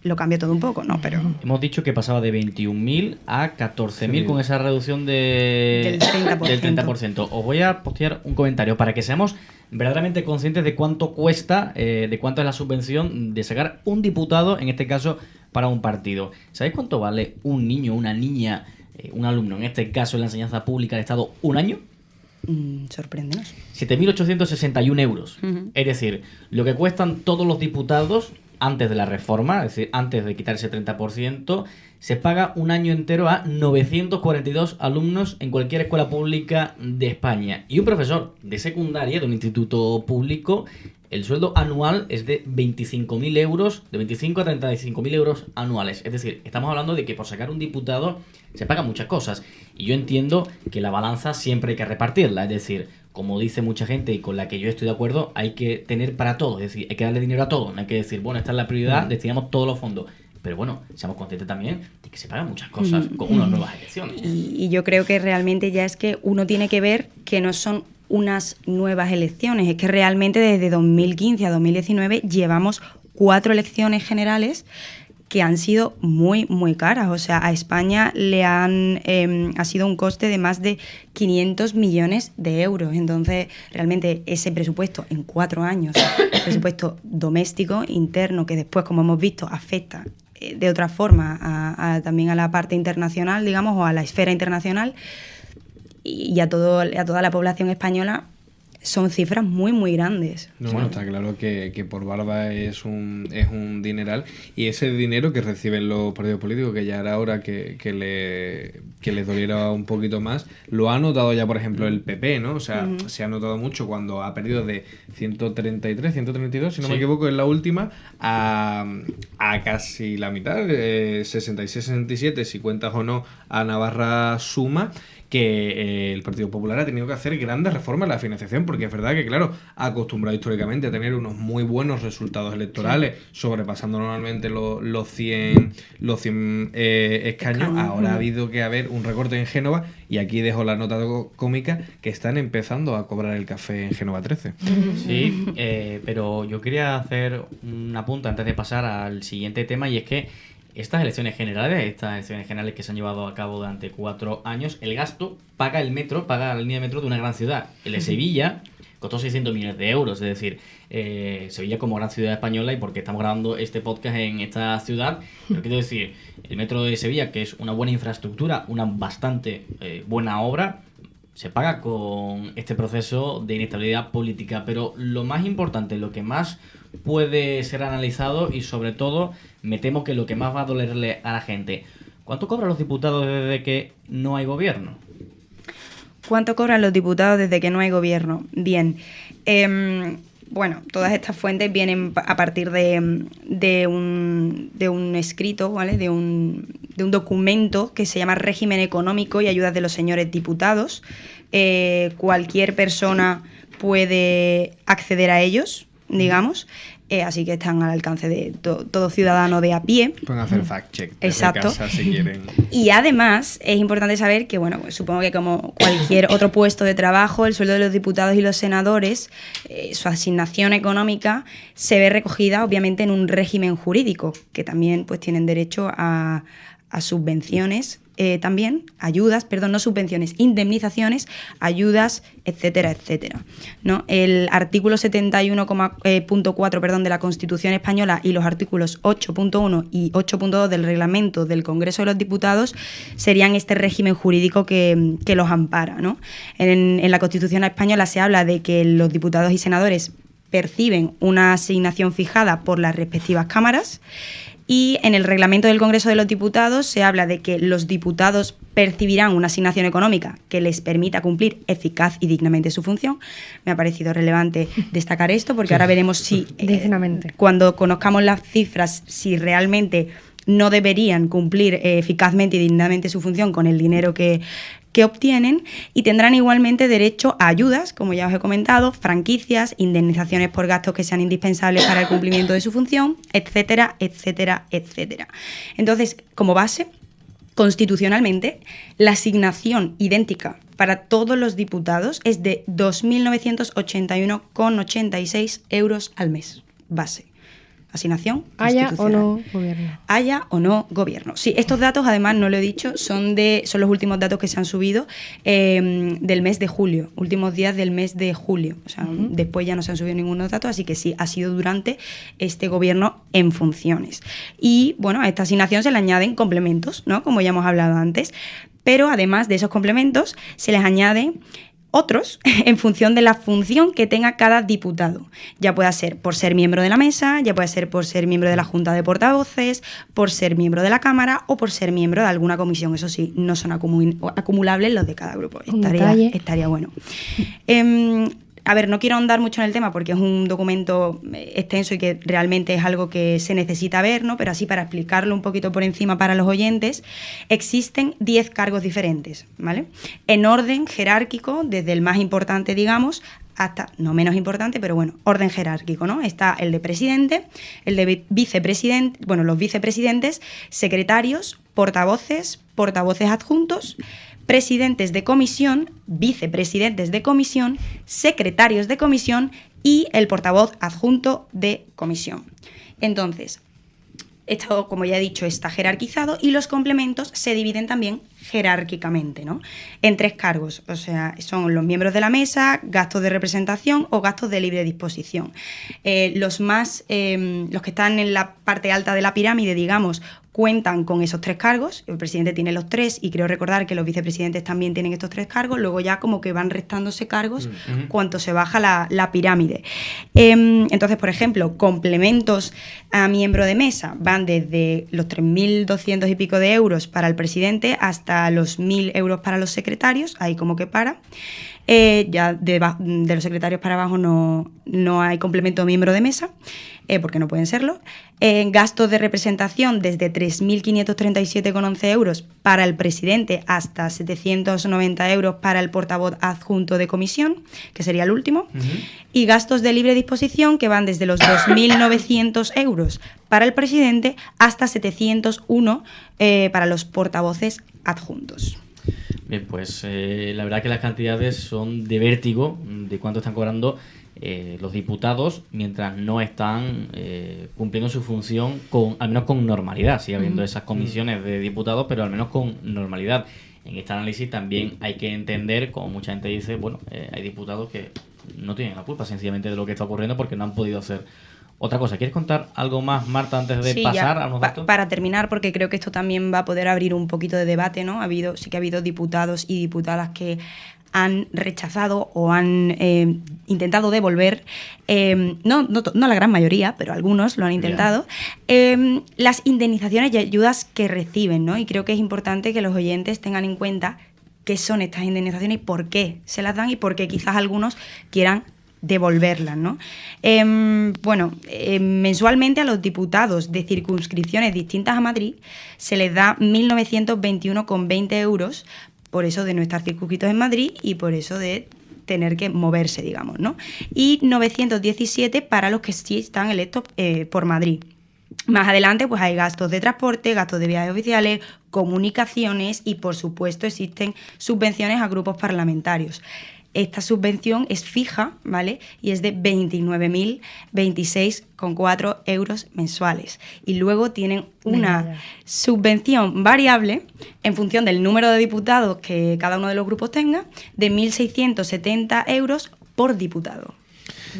lo cambia todo un poco, ¿no? Pero hemos dicho que pasaba de 21.000 a 14.000 con esa reducción del 30%. del 30%. Os voy a postear un comentario para que seamos verdaderamente conscientes de cuánto cuesta, de cuánto es la subvención de sacar un diputado, en este caso, para un partido. ¿Sabéis cuánto vale un niño, una niña, un alumno, en este caso en la enseñanza pública del Estado, un año? Sorpréndenos. 7.861 euros. Es decir, lo que cuestan todos los diputados antes de la reforma, es decir, antes de quitar ese 30%, se paga un año entero a 942 alumnos en cualquier escuela pública de España. Y un profesor de secundaria de un instituto público, el sueldo anual es de 25.000 euros, de 25 a 35.000 euros anuales. Es decir, estamos hablando de que por sacar un diputado se pagan muchas cosas. Y yo entiendo que la balanza siempre hay que repartirla. Es decir, como dice mucha gente y con la que yo estoy de acuerdo, hay que tener para todo. Es decir, hay que darle dinero a todo. No hay que decir, bueno, esta es la prioridad, destinamos todos los fondos. Pero bueno, seamos conscientes también de que se pagan muchas cosas con unas nuevas elecciones. Y yo creo que realmente ya es que uno tiene que ver que no son unas nuevas elecciones, es que realmente desde 2015 a 2019 llevamos 4 elecciones generales que han sido muy, muy caras. O sea, a España le ha sido un coste de más de 500 millones de euros. Entonces, realmente ese presupuesto en 4 años, presupuesto doméstico, interno, que después, como hemos visto, afecta de otra forma también a la parte internacional, digamos, o a la esfera internacional, y a toda la población española, son cifras muy, muy grandes. No, bueno, está claro que por barba es un dineral, y ese dinero que reciben los partidos políticos, que ya era hora que les doliera un poquito más, lo ha notado ya, por ejemplo, el PP, ¿no? O sea, se ha notado mucho cuando ha perdido de 133, 132, si no me equivoco, en la última, a casi la mitad, 66, 67, si cuentas o no a Navarra Suma, que el Partido Popular ha tenido que hacer grandes reformas en la financiación, porque es verdad que, claro, ha acostumbrado históricamente a tener unos muy buenos resultados electorales, sobrepasando normalmente los 100 escaños. Ahora ha habido que haber un recorte en Génova, y aquí dejo la nota cómica, que están empezando a cobrar el café en Génova 13. Sí, pero yo quería hacer un apunte antes de pasar al siguiente tema, y es que estas elecciones generales que se han llevado a cabo durante 4 años, el gasto paga el metro, paga la línea de metro de una gran ciudad. El de Sevilla costó 600 millones de euros, es decir, Sevilla como gran ciudad española, y porque estamos grabando este podcast en esta ciudad, pero quiero decir, el metro de Sevilla, que es una buena infraestructura, una bastante buena obra, se paga con este proceso de inestabilidad política. Pero lo más importante, lo que más puede ser analizado, y sobre todo me temo que lo que más va a dolerle a la gente, ¿cuánto cobran los diputados desde que no hay gobierno? ¿Cuánto cobran los diputados desde que no hay gobierno? Bien, bueno, todas estas fuentes vienen a partir de un escrito, ¿vale? De un documento que se llama Régimen Económico y Ayudas de los Señores Diputados. Cualquier persona puede acceder a ellos, digamos, así que están al alcance de todo ciudadano de a pie. Pueden hacer fact-check desde Exacto. casa si quieren. Y además es importante saber que, bueno, pues supongo que como cualquier otro puesto de trabajo, el sueldo de los diputados y los senadores, su asignación económica se ve recogida obviamente en un régimen jurídico, que también pues tienen derecho a subvenciones, también ayudas, perdón, no subvenciones, indemnizaciones, ayudas, etcétera, etcétera, ¿no? El artículo 71.4 de la Constitución española y los artículos 8.1 y 8.2 del reglamento del Congreso de los Diputados serían este régimen jurídico que los ampara, ¿no? En la Constitución española se habla de que los diputados y senadores perciben una asignación fijada por las respectivas cámaras. Y en el reglamento del Congreso de los Diputados se habla de que los diputados percibirán una asignación económica que les permita cumplir eficaz y dignamente su función. Me ha parecido relevante destacar esto, porque ahora veremos si, cuando conozcamos las cifras, si realmente no deberían cumplir eficazmente y dignamente su función con el dinero que obtienen, y tendrán igualmente derecho a ayudas, como ya os he comentado, franquicias, indemnizaciones por gastos que sean indispensables para el cumplimiento de su función, etcétera, etcétera, etcétera. Entonces, como base, constitucionalmente, la asignación idéntica para todos los diputados es de 2.981,86 euros al mes, base. asignación Haya o institucional. no gobierno. Haya o no gobierno. Sí, estos datos, además, no lo he dicho, son los últimos datos que se han subido del mes de julio, últimos días del mes de julio. O sea, después ya no se han subido ningunos datos, así que sí, ha sido durante este gobierno en funciones. Y, bueno, a esta asignación se le añaden complementos, ¿no? Como ya hemos hablado antes. Pero, además de esos complementos, se les añaden otros en función de la función que tenga cada diputado. Ya pueda ser por ser miembro de la mesa, ya puede ser por ser miembro de la Junta de Portavoces, por ser miembro de la Cámara o por ser miembro de alguna comisión. Eso sí, no son acumulables los de cada grupo. Estaría bueno. A ver, no quiero ahondar mucho en el tema porque es un documento extenso y que realmente es algo que se necesita ver, ¿no? Pero así, para explicarlo un poquito por encima para los oyentes, existen 10 cargos diferentes, ¿vale? En orden jerárquico, desde el más importante, digamos, hasta, no menos importante, pero bueno, orden jerárquico, ¿no? Está el de presidente, el de vicepresidente, bueno, los vicepresidentes, secretarios, portavoces, portavoces adjuntos, presidentes de comisión, vicepresidentes de comisión, secretarios de comisión y el portavoz adjunto de comisión. Entonces, esto, como ya he dicho, está jerarquizado y los complementos se dividen también jerárquicamente, ¿no? En 3 cargos, o sea, son los miembros de la mesa, gastos de representación o gastos de libre disposición. Los que están en la parte alta de la pirámide, digamos, cuentan con esos 3 cargos. El presidente tiene los 3 y creo recordar que los vicepresidentes también tienen estos 3 cargos. Luego ya como que van restándose cargos cuanto se baja la pirámide. Entonces, por ejemplo, complementos a miembro de mesa van desde los 3.200 y pico de euros para el presidente hasta los 1.000 euros para los secretarios, ahí como que para. Ya de los secretarios para abajo no hay complemento miembro de mesa, porque no pueden serlo. Gastos de representación desde 3.537,11 euros para el presidente hasta 790 euros para el portavoz adjunto de comisión, que sería el último. Y gastos de libre disposición que van desde los 2.900 euros para el presidente hasta 701 para los portavoces adjuntos. Bien, pues la verdad que las cantidades son de vértigo de cuánto están cobrando los diputados mientras no están cumpliendo su función al menos con normalidad. Sigue habiendo esas comisiones de diputados, pero al menos con normalidad. En este análisis también hay que entender, como mucha gente dice, bueno, hay diputados que no tienen la culpa sencillamente de lo que está ocurriendo porque no han podido hacer otra cosa. ¿Quieres contar algo más, Marta, antes de pasar a unos datos? Para terminar, porque creo que esto también va a poder abrir un poquito de debate, ¿no? Sí que ha habido diputados y diputadas que han rechazado o han intentado devolver, no la gran mayoría, pero algunos lo han intentado, las indemnizaciones y ayudas que reciben, ¿no? Y creo que es importante que los oyentes tengan en cuenta qué son estas indemnizaciones y por qué se las dan y por qué quizás algunos quieran devolverlas, ¿no? Mensualmente a los diputados de circunscripciones distintas a Madrid se les da 1.921,20 euros por eso de no estar circunscritos en Madrid y por eso de tener que moverse, digamos, ¿no? Y 917 para los que sí están electos por Madrid. Más adelante pues hay gastos de transporte, gastos de viajes oficiales, comunicaciones y por supuesto existen subvenciones a grupos parlamentarios. Esta subvención es fija, ¿vale? Y es de 29.026,4 euros mensuales. Y luego tienen una subvención variable en función del número de diputados que cada uno de los grupos tenga, de 1.670 euros por diputado.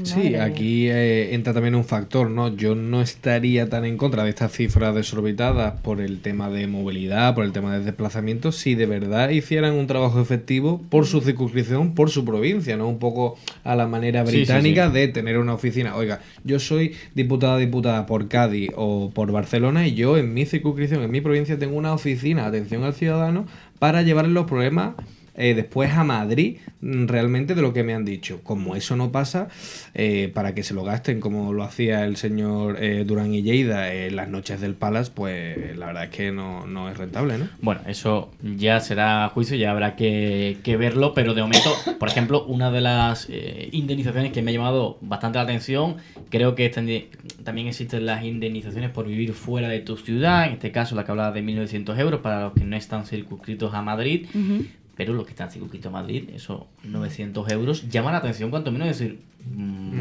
Sí, aquí entra también un factor, ¿no? Yo no estaría tan en contra de estas cifras desorbitadas por el tema de movilidad, por el tema de desplazamiento, si de verdad hicieran un trabajo efectivo por su circunscripción, por su provincia, ¿no? Un poco a la manera británica de tener una oficina. Oiga, yo soy diputada por Cádiz o por Barcelona y yo en mi circunscripción, en mi provincia, tengo una oficina de atención al ciudadano para llevarle los problemas después a Madrid realmente de lo que me han dicho. Como eso no pasa, para que se lo gasten como lo hacía el señor Durán y Lleida en las noches del Palace, pues la verdad es que no es rentable, ¿no? Bueno, eso ya será juicio, ya habrá que verlo, pero de momento, por ejemplo, una de las indemnizaciones que me ha llamado bastante la atención, creo que también existen las indemnizaciones por vivir fuera de tu ciudad, en este caso la que hablaba de 1.900 euros para los que no están circunscritos a Madrid. pero los que están circunscritos a Madrid, esos 900 euros, llama la atención cuanto menos decir...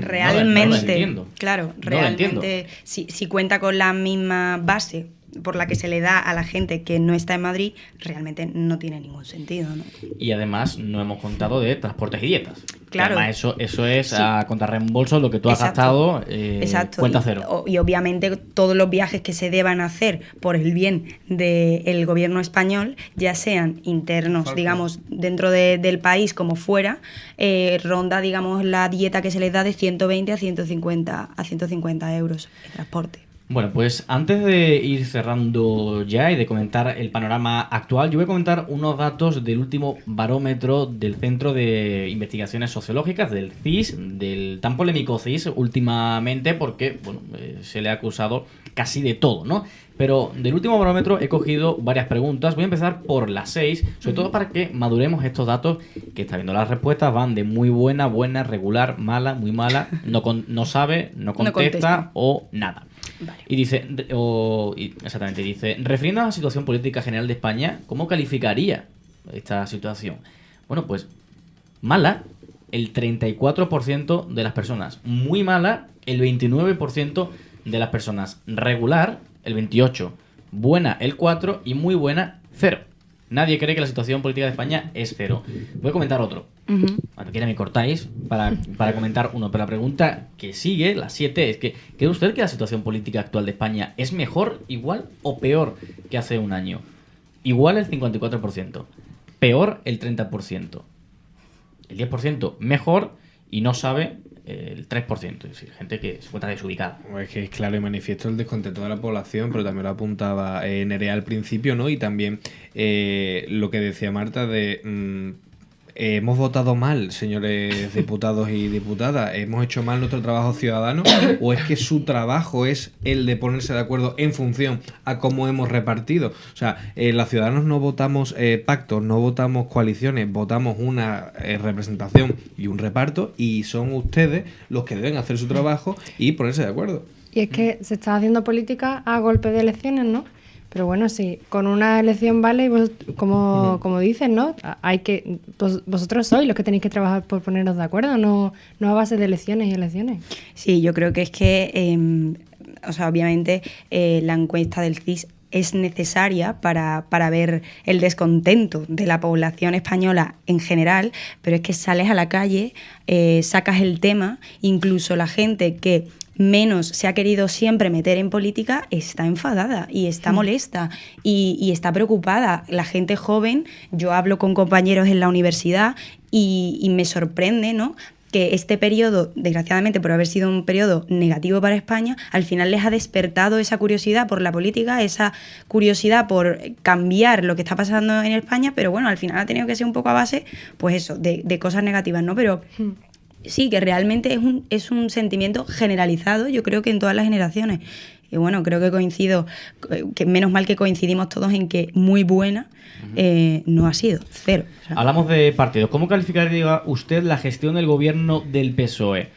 realmente, no lo entiendo. Claro, No lo entiendo. realmente, si cuenta con la misma base por la que se le da a la gente que no está en Madrid, realmente no tiene ningún sentido, ¿no? Y además no hemos contado de transportes y dietas. Claro. Además eso es Sí. a contrarreembolso lo que tú has Exacto. gastado, Exacto. cuenta cero. Y obviamente todos los viajes que se deban hacer por el bien del gobierno español, ya sean internos, digamos, dentro del país como fuera, ronda, digamos, la dieta que se les da de 120 a 150 euros de transporte. Bueno, pues antes de ir cerrando ya y de comentar el panorama actual, yo voy a comentar unos datos del último barómetro del Centro de Investigaciones Sociológicas, del CIS, del tan polémico CIS últimamente, porque bueno, se le ha acusado casi de todo, ¿no? Pero del último barómetro he cogido varias preguntas. Voy a empezar por las 6, sobre todo para que maduremos estos datos, que está viendo las respuestas, van de muy buena, buena, regular, mala, muy mala, no sabe, no contesta o nada. Vale. Y dice, exactamente, dice, refiriendo a la situación política general de España, ¿cómo calificaría esta situación? Bueno, pues mala, el 34% de las personas. Muy mala, el 29% de las personas. Regular, el 28%. Buena, el 4%. Y muy buena, 0%. Nadie cree que la situación política de España es 0. Voy a comentar otro. Cuando quiera me cortáis para comentar uno. Pero la pregunta que sigue, la 7, es que ¿cree usted que la situación política actual de España es mejor, igual o peor que hace un año? Igual el 54%. Peor el 30%. El 10% mejor y no sabe el 3%. Es decir, gente que se encuentra desubicada. Es que es claro y manifiesto el descontento de la población, pero también lo apuntaba Nerea al principio, ¿no? Y también lo que decía Marta de... hemos votado mal, señores diputados y diputadas. ¿Hemos hecho mal nuestro trabajo ciudadano? ¿O es que su trabajo es el de ponerse de acuerdo en función a cómo hemos repartido? O sea, los ciudadanos no votamos pactos, no votamos coaliciones, votamos una representación y un reparto, y son ustedes los que deben hacer su trabajo y ponerse de acuerdo. Y es que se está haciendo política a golpe de elecciones, ¿no? Pero bueno, sí, con una elección vale, y como dicen, ¿no? Hay que vosotros sois los que tenéis que trabajar por poneros de acuerdo, no a base de elecciones y elecciones. Sí, yo creo que es que, obviamente, la encuesta del CIS es necesaria para ver el descontento de la población española en general, pero es que sales a la calle, sacas el tema, incluso la gente que menos se ha querido siempre meter en política está enfadada y está molesta y está preocupada. La gente joven, yo hablo con compañeros en la universidad y me sorprende, ¿no?, que este periodo, desgraciadamente por haber sido un periodo negativo para España, al final les ha despertado esa curiosidad por la política, esa curiosidad por cambiar lo que está pasando en España, pero bueno, al final ha tenido que ser un poco a base, pues eso, de cosas negativas, ¿no? Pero sí, que realmente es un sentimiento generalizado, yo creo que en todas las generaciones. Y bueno, creo que coincido, que menos mal que coincidimos todos en que muy buena no ha sido, 0. O sea, hablamos de partidos. ¿Cómo calificaría usted la gestión del gobierno del PSOE?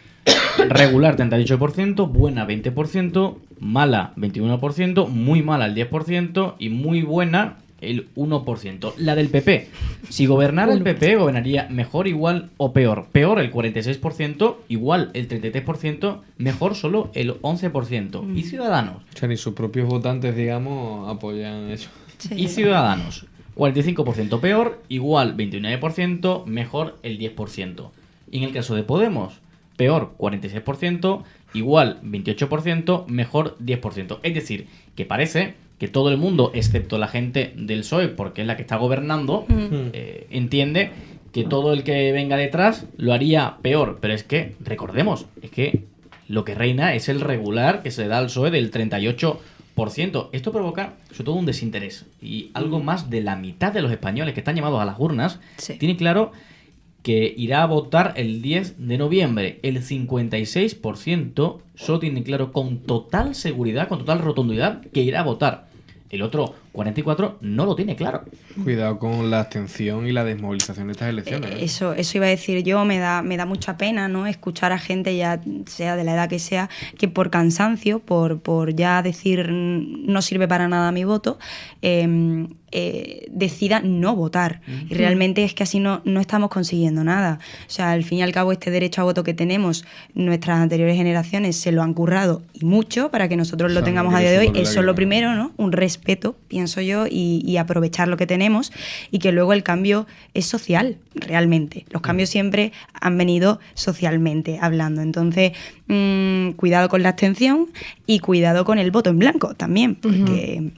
Regular 38%, buena 20%, mala 21%, muy mala el 10% y muy buena el 1%. La del PP. Si gobernara el PP, gobernaría mejor, igual o peor. Peor el 46%, igual el 33%, mejor solo el 11%. ¿Y Ciudadanos? O sea, ni sus propios votantes, digamos, apoyan eso. sí. Y Ciudadanos, 45% peor, igual 29%, mejor el 10%. Y en el caso de Podemos, peor 46%, igual 28%, mejor 10%. Es decir, que parece que todo el mundo, excepto la gente del PSOE, porque es la que está gobernando, entiende que todo el que venga detrás lo haría peor. Pero es que, recordemos, es que lo que reina es el regular que se le da al PSOE del 38%. Esto provoca sobre todo un desinterés. Y algo más de la mitad de los españoles que están llamados a las urnas tienen claro que irá a votar el 10 de noviembre. El 56% solo tiene claro con total seguridad, con total rotundidad, que irá a votar. El otro 44 no lo tiene claro. Cuidado con la abstención y la desmovilización de estas elecciones. Eso iba a decir yo, me da mucha pena, ¿no? Escuchar a gente, ya sea de la edad que sea, que por cansancio, por ya decir no sirve para nada mi voto, decida no votar. Y realmente es que así no estamos consiguiendo nada. O sea, al fin y al cabo, este derecho a voto que tenemos, nuestras anteriores generaciones se lo han currado y mucho para que nosotros lo tengamos a día de hoy. Eso es lo primero, ¿no? Un respeto, pienso yo, y aprovechar lo que tenemos, y que luego el cambio es social, realmente. Los cambios siempre han venido socialmente hablando. Entonces, cuidado con la abstención y cuidado con el voto en blanco también, porque...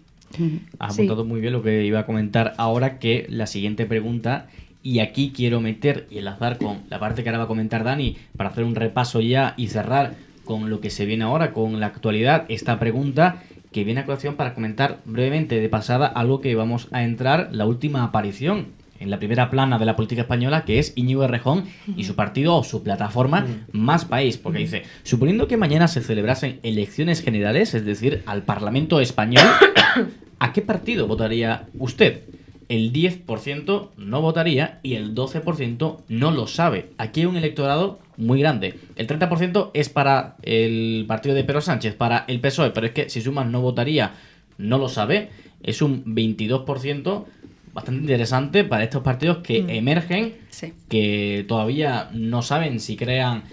Has apuntado muy bien lo que iba a comentar ahora, que la siguiente pregunta, y aquí quiero meter y enlazar con la parte que ahora va a comentar Dani, para hacer un repaso ya y cerrar con lo que se viene ahora, con la actualidad, esta pregunta que viene a colación para comentar brevemente de pasada algo que vamos a entrar, la última aparición en la primera plana de la política española, que es Íñigo Errejón y su partido o su plataforma Más País, porque dice, suponiendo que mañana se celebrasen elecciones generales, es decir, al Parlamento español, ¿a qué partido votaría usted? El 10% no votaría y el 12% no lo sabe. Aquí hay un electorado muy grande. El 30% es para el partido de Pedro Sánchez, para el PSOE, pero es que si sumas no votaría, no lo sabe, es un 22%, bastante interesante para estos partidos que emergen, que todavía no saben si crean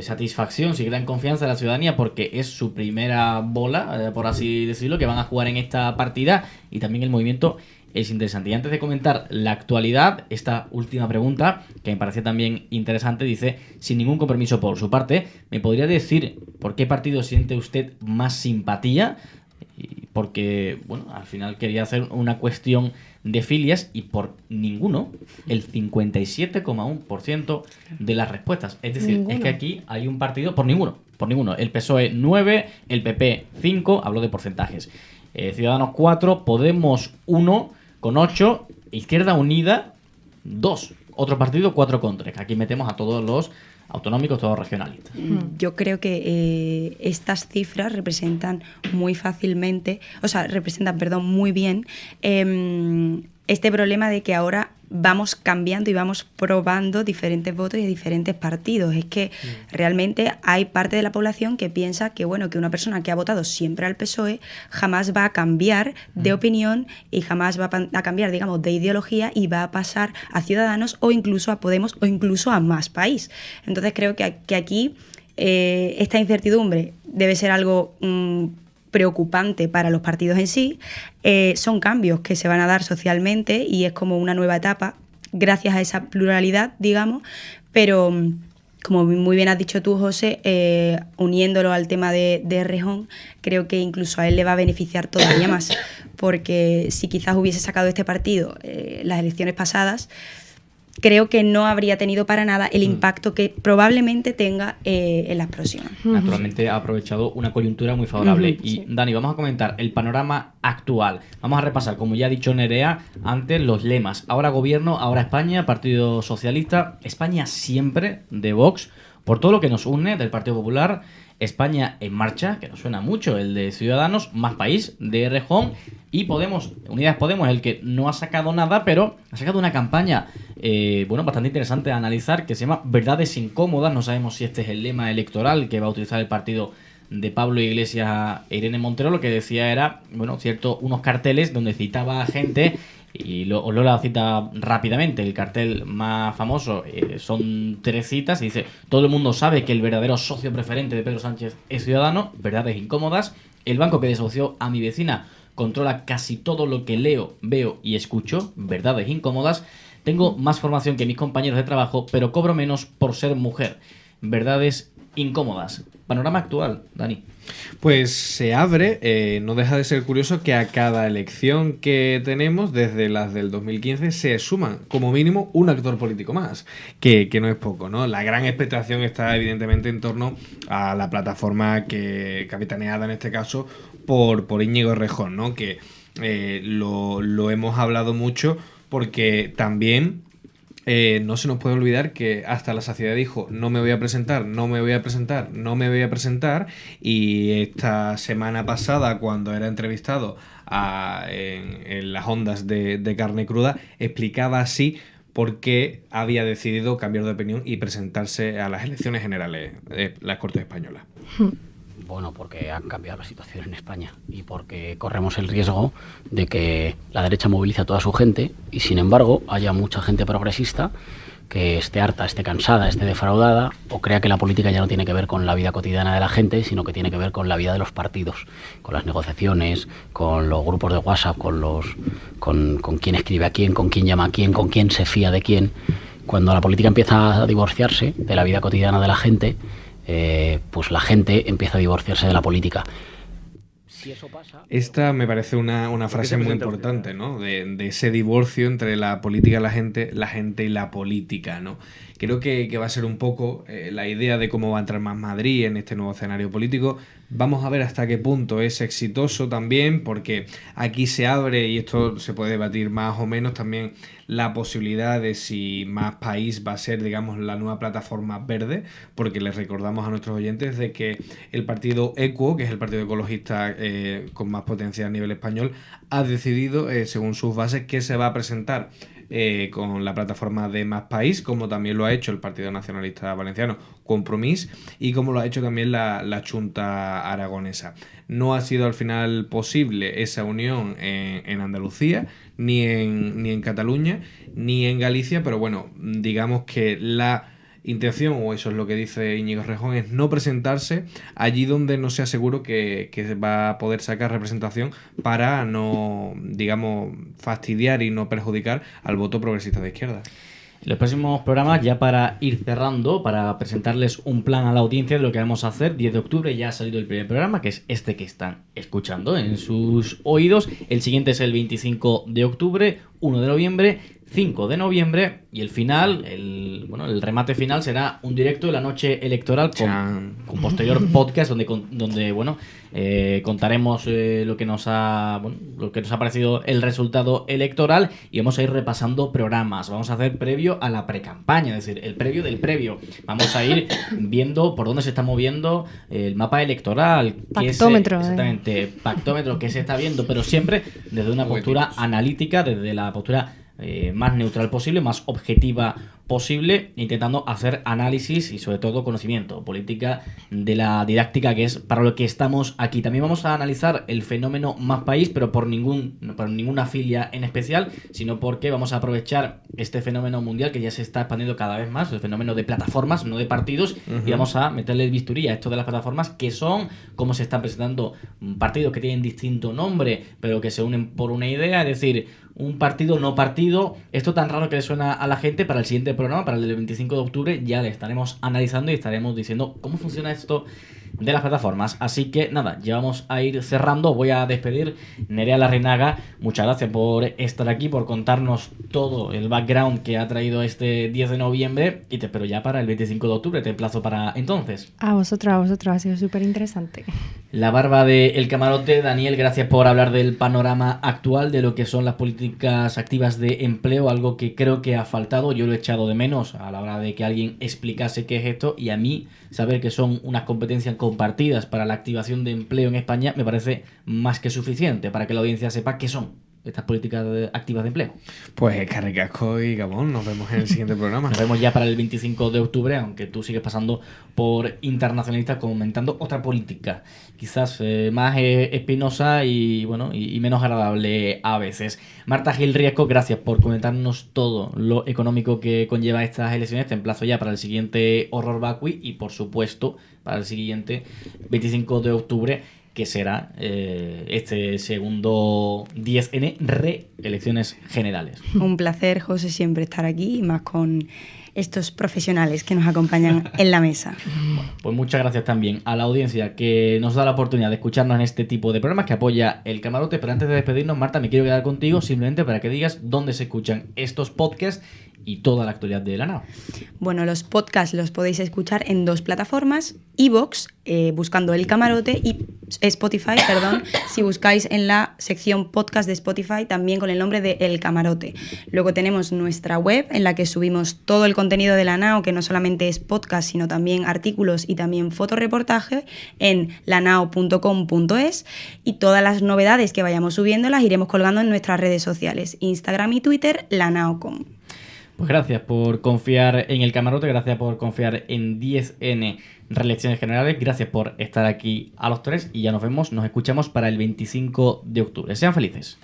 satisfacción, si crean confianza en la ciudadanía, porque es su primera bola, por así decirlo, que van a jugar en esta partida, y también el movimiento es interesante. Y antes de comentar la actualidad, esta última pregunta, que me parecía también interesante, dice, sin ningún compromiso por su parte, ¿me podría decir por qué partido siente usted más simpatía? Porque, bueno, al final quería hacer una cuestión de filias y por ninguno, el 57,1% de las respuestas. Es decir, ¿Ninguno? Es que aquí hay un partido por ninguno. El PSOE 9, el PP 5, hablo de porcentajes. Ciudadanos 4, Podemos 1 con 8, Izquierda Unida 2. Otro partido 4 con 3. Aquí metemos a todos los autonómicos, todos regionalistas. Yo creo que estas cifras representan muy bien este problema de que ahora vamos cambiando y vamos probando diferentes votos y diferentes partidos. Es que realmente hay parte de la población que piensa que, bueno, que una persona que ha votado siempre al PSOE jamás va a cambiar de opinión y jamás va a cambiar, digamos, de ideología, y va a pasar a Ciudadanos o incluso a Podemos o incluso a Más País. Entonces creo que aquí esta incertidumbre debe ser algo preocupante para los partidos en sí. Son cambios que se van a dar socialmente y es como una nueva etapa gracias a esa pluralidad, digamos, pero como muy bien has dicho tú, José, uniéndolo al tema de Errejón, creo que incluso a él le va a beneficiar todavía más, porque si quizás hubiese sacado este partido las elecciones pasadas, creo que no habría tenido para nada el impacto que probablemente tenga en las próximas. Naturalmente ha aprovechado una coyuntura muy favorable. Y Dani, vamos a comentar el panorama actual. Vamos a repasar, como ya ha dicho Nerea antes, los lemas. Ahora gobierno, ahora España, Partido Socialista, España siempre de Vox, por todo lo que nos une del Partido Popular, España en Marcha, que nos suena mucho, el de Ciudadanos, Más País, de Errejón, y Podemos, Unidas Podemos, el que no ha sacado nada, pero ha sacado una campaña bastante interesante de analizar, que se llama Verdades Incómodas. No sabemos si este es el lema electoral que va a utilizar el partido de Pablo Iglesias e Irene Montero. Lo que decía era, unos carteles donde citaba a gente, y os leo la cita rápidamente. El cartel más famoso son 3 citas y dice: todo el mundo sabe que el verdadero socio preferente de Pedro Sánchez es Ciudadanos, verdades incómodas. El banco que desahució a mi vecina controla casi todo lo que leo, veo y escucho, verdades incómodas. Tengo más formación que mis compañeros de trabajo, pero cobro menos por ser mujer, verdades incómodas. Panorama actual, Dani. Pues se abre, no deja de ser curioso que a cada elección que tenemos, desde las del 2015, se suman como mínimo un actor político más, que no es poco, ¿no? La gran expectación está evidentemente en torno a la plataforma que capitaneada en este caso por Íñigo Errejón, ¿no? Que lo hemos hablado mucho porque también no se nos puede olvidar que hasta la saciedad dijo no me voy a presentar, no me voy a presentar, no me voy a presentar, y esta semana pasada, cuando era entrevistado en las ondas de Carne Cruda, explicaba así por qué había decidido cambiar de opinión y presentarse a las elecciones generales de las Cortes Españolas. Bueno, porque ha cambiado la situación en España y porque corremos el riesgo de que la derecha movilice a toda su gente y, sin embargo, haya mucha gente progresista que esté harta, esté cansada, esté defraudada o crea que la política ya no tiene que ver con la vida cotidiana de la gente, sino que tiene que ver con la vida de los partidos, con las negociaciones, con los grupos de WhatsApp, con quién escribe a quién, con quién llama a quién, con quién se fía de quién. Cuando la política empieza a divorciarse de la vida cotidiana de la gente, pues la gente empieza a divorciarse de la política. Si eso pasa... Esta me parece una frase muy importante, ¿no? De ese divorcio entre la política y la gente y la política, ¿no? Creo que va a ser un poco la idea de cómo va a entrar Más Madrid en este nuevo escenario político. Vamos a ver hasta qué punto es exitoso también, porque aquí se abre, y esto se puede debatir más o menos también, la posibilidad de si Más País va a ser, digamos, la nueva plataforma verde, porque les recordamos a nuestros oyentes de que el partido ECUO, que es el partido ecologista con más potencia a nivel español, ha decidido, según sus bases, que se va a presentar con la plataforma de Más País, como también lo ha hecho el Partido Nacionalista Valenciano, Compromís, y como lo ha hecho también la Xunta Aragonesa. No ha sido al final posible esa unión en Andalucía, ni en Cataluña, ni en Galicia, pero bueno, digamos que la intención, o eso es lo que dice Íñigo Errejón, es no presentarse allí donde no sea seguro que va a poder sacar representación para no, digamos, fastidiar y no perjudicar al voto progresista de izquierda. En los próximos programas, ya para ir cerrando, para presentarles un plan a la audiencia de lo que vamos a hacer, 10 de octubre ya ha salido el primer programa, que es este que están escuchando en sus oídos. El siguiente es el 25 de octubre, 1 de noviembre, 5 de noviembre, y el final, el remate final será un directo de la noche electoral con posterior podcast donde contaremos lo que nos ha parecido el resultado electoral, y vamos a ir repasando programas. Vamos a hacer previo a la precampaña, es decir, el previo del previo. Vamos a ir viendo por dónde se está moviendo el mapa electoral, pactómetro, pactómetro que se está viendo, pero siempre desde una postura analítica, desde la postura más neutral posible, más objetiva posible, intentando hacer análisis y sobre todo conocimiento, política de la didáctica, que es para lo que estamos aquí. También vamos a analizar el fenómeno Más País, pero por ninguna filia en especial, sino porque vamos a aprovechar este fenómeno mundial que ya se está expandiendo cada vez más, el fenómeno de plataformas, no de partidos, y vamos a meterle el bisturí a esto de las plataformas, que son cómo se están presentando partidos que tienen distinto nombre, pero que se unen por una idea, es decir, un partido no partido. Esto tan raro que le suena a la gente, para el siguiente programa, para el del 25 de octubre, ya le estaremos analizando y estaremos diciendo cómo funciona esto de las plataformas. Así que nada, ya vamos a ir cerrando. Voy a despedir. Nerea Larrinaga, muchas gracias por estar aquí, por contarnos todo el background que ha traído este 10 de noviembre, y te espero ya para el 25 de octubre. Te emplazo para entonces. A vosotros, ha sido súper interesante. La barba de El Camarote, Daniel, gracias por hablar del panorama actual de lo que son las políticas activas de empleo, algo que creo que ha faltado. Yo lo he echado de menos a la hora de que alguien explicase qué es esto, y a mí saber que son unas competencias compartidas para la activación de empleo en España me parece más que suficiente para que la audiencia sepa qué son estas políticas activas de empleo. Pues carricasco y Gabón, nos vemos en el siguiente programa. Nos vemos ya para el 25 de octubre, aunque tú sigues pasando por internacionalista comentando otra política, quizás más espinosa y menos agradable a veces. Marta Gil Riesco, gracias por comentarnos todo lo económico que conlleva estas elecciones. Te emplazo ya para el siguiente Horror Vacui y, por supuesto, para el siguiente 25 de octubre, que será este segundo 10N reelecciones generales. Un placer, José, siempre estar aquí, y más con estos profesionales que nos acompañan en la mesa. Bueno, pues muchas gracias también a la audiencia que nos da la oportunidad de escucharnos en este tipo de programas, que apoya El Camarote. Pero antes de despedirnos, Marta, me quiero quedar contigo simplemente para que digas dónde se escuchan estos podcasts y toda la actualidad de la NAO? Bueno, los podcasts los podéis escuchar en 2 plataformas, iVoox, buscando El Camarote, y Spotify, perdón, si buscáis en la sección podcast de Spotify también con el nombre de El Camarote. Luego tenemos nuestra web en la que subimos todo el contenido de la NAO, que no solamente es podcast, sino también artículos y también fotoreportaje, en lanao.com.es, y todas las novedades que vayamos subiendo las iremos colgando en nuestras redes sociales, Instagram y Twitter, lanaocom. Pues gracias por confiar en El Camarote, gracias por confiar en 10N Reelecciones Generales, gracias por estar aquí a los 3 y ya nos escuchamos para el 25 de octubre. Sean felices.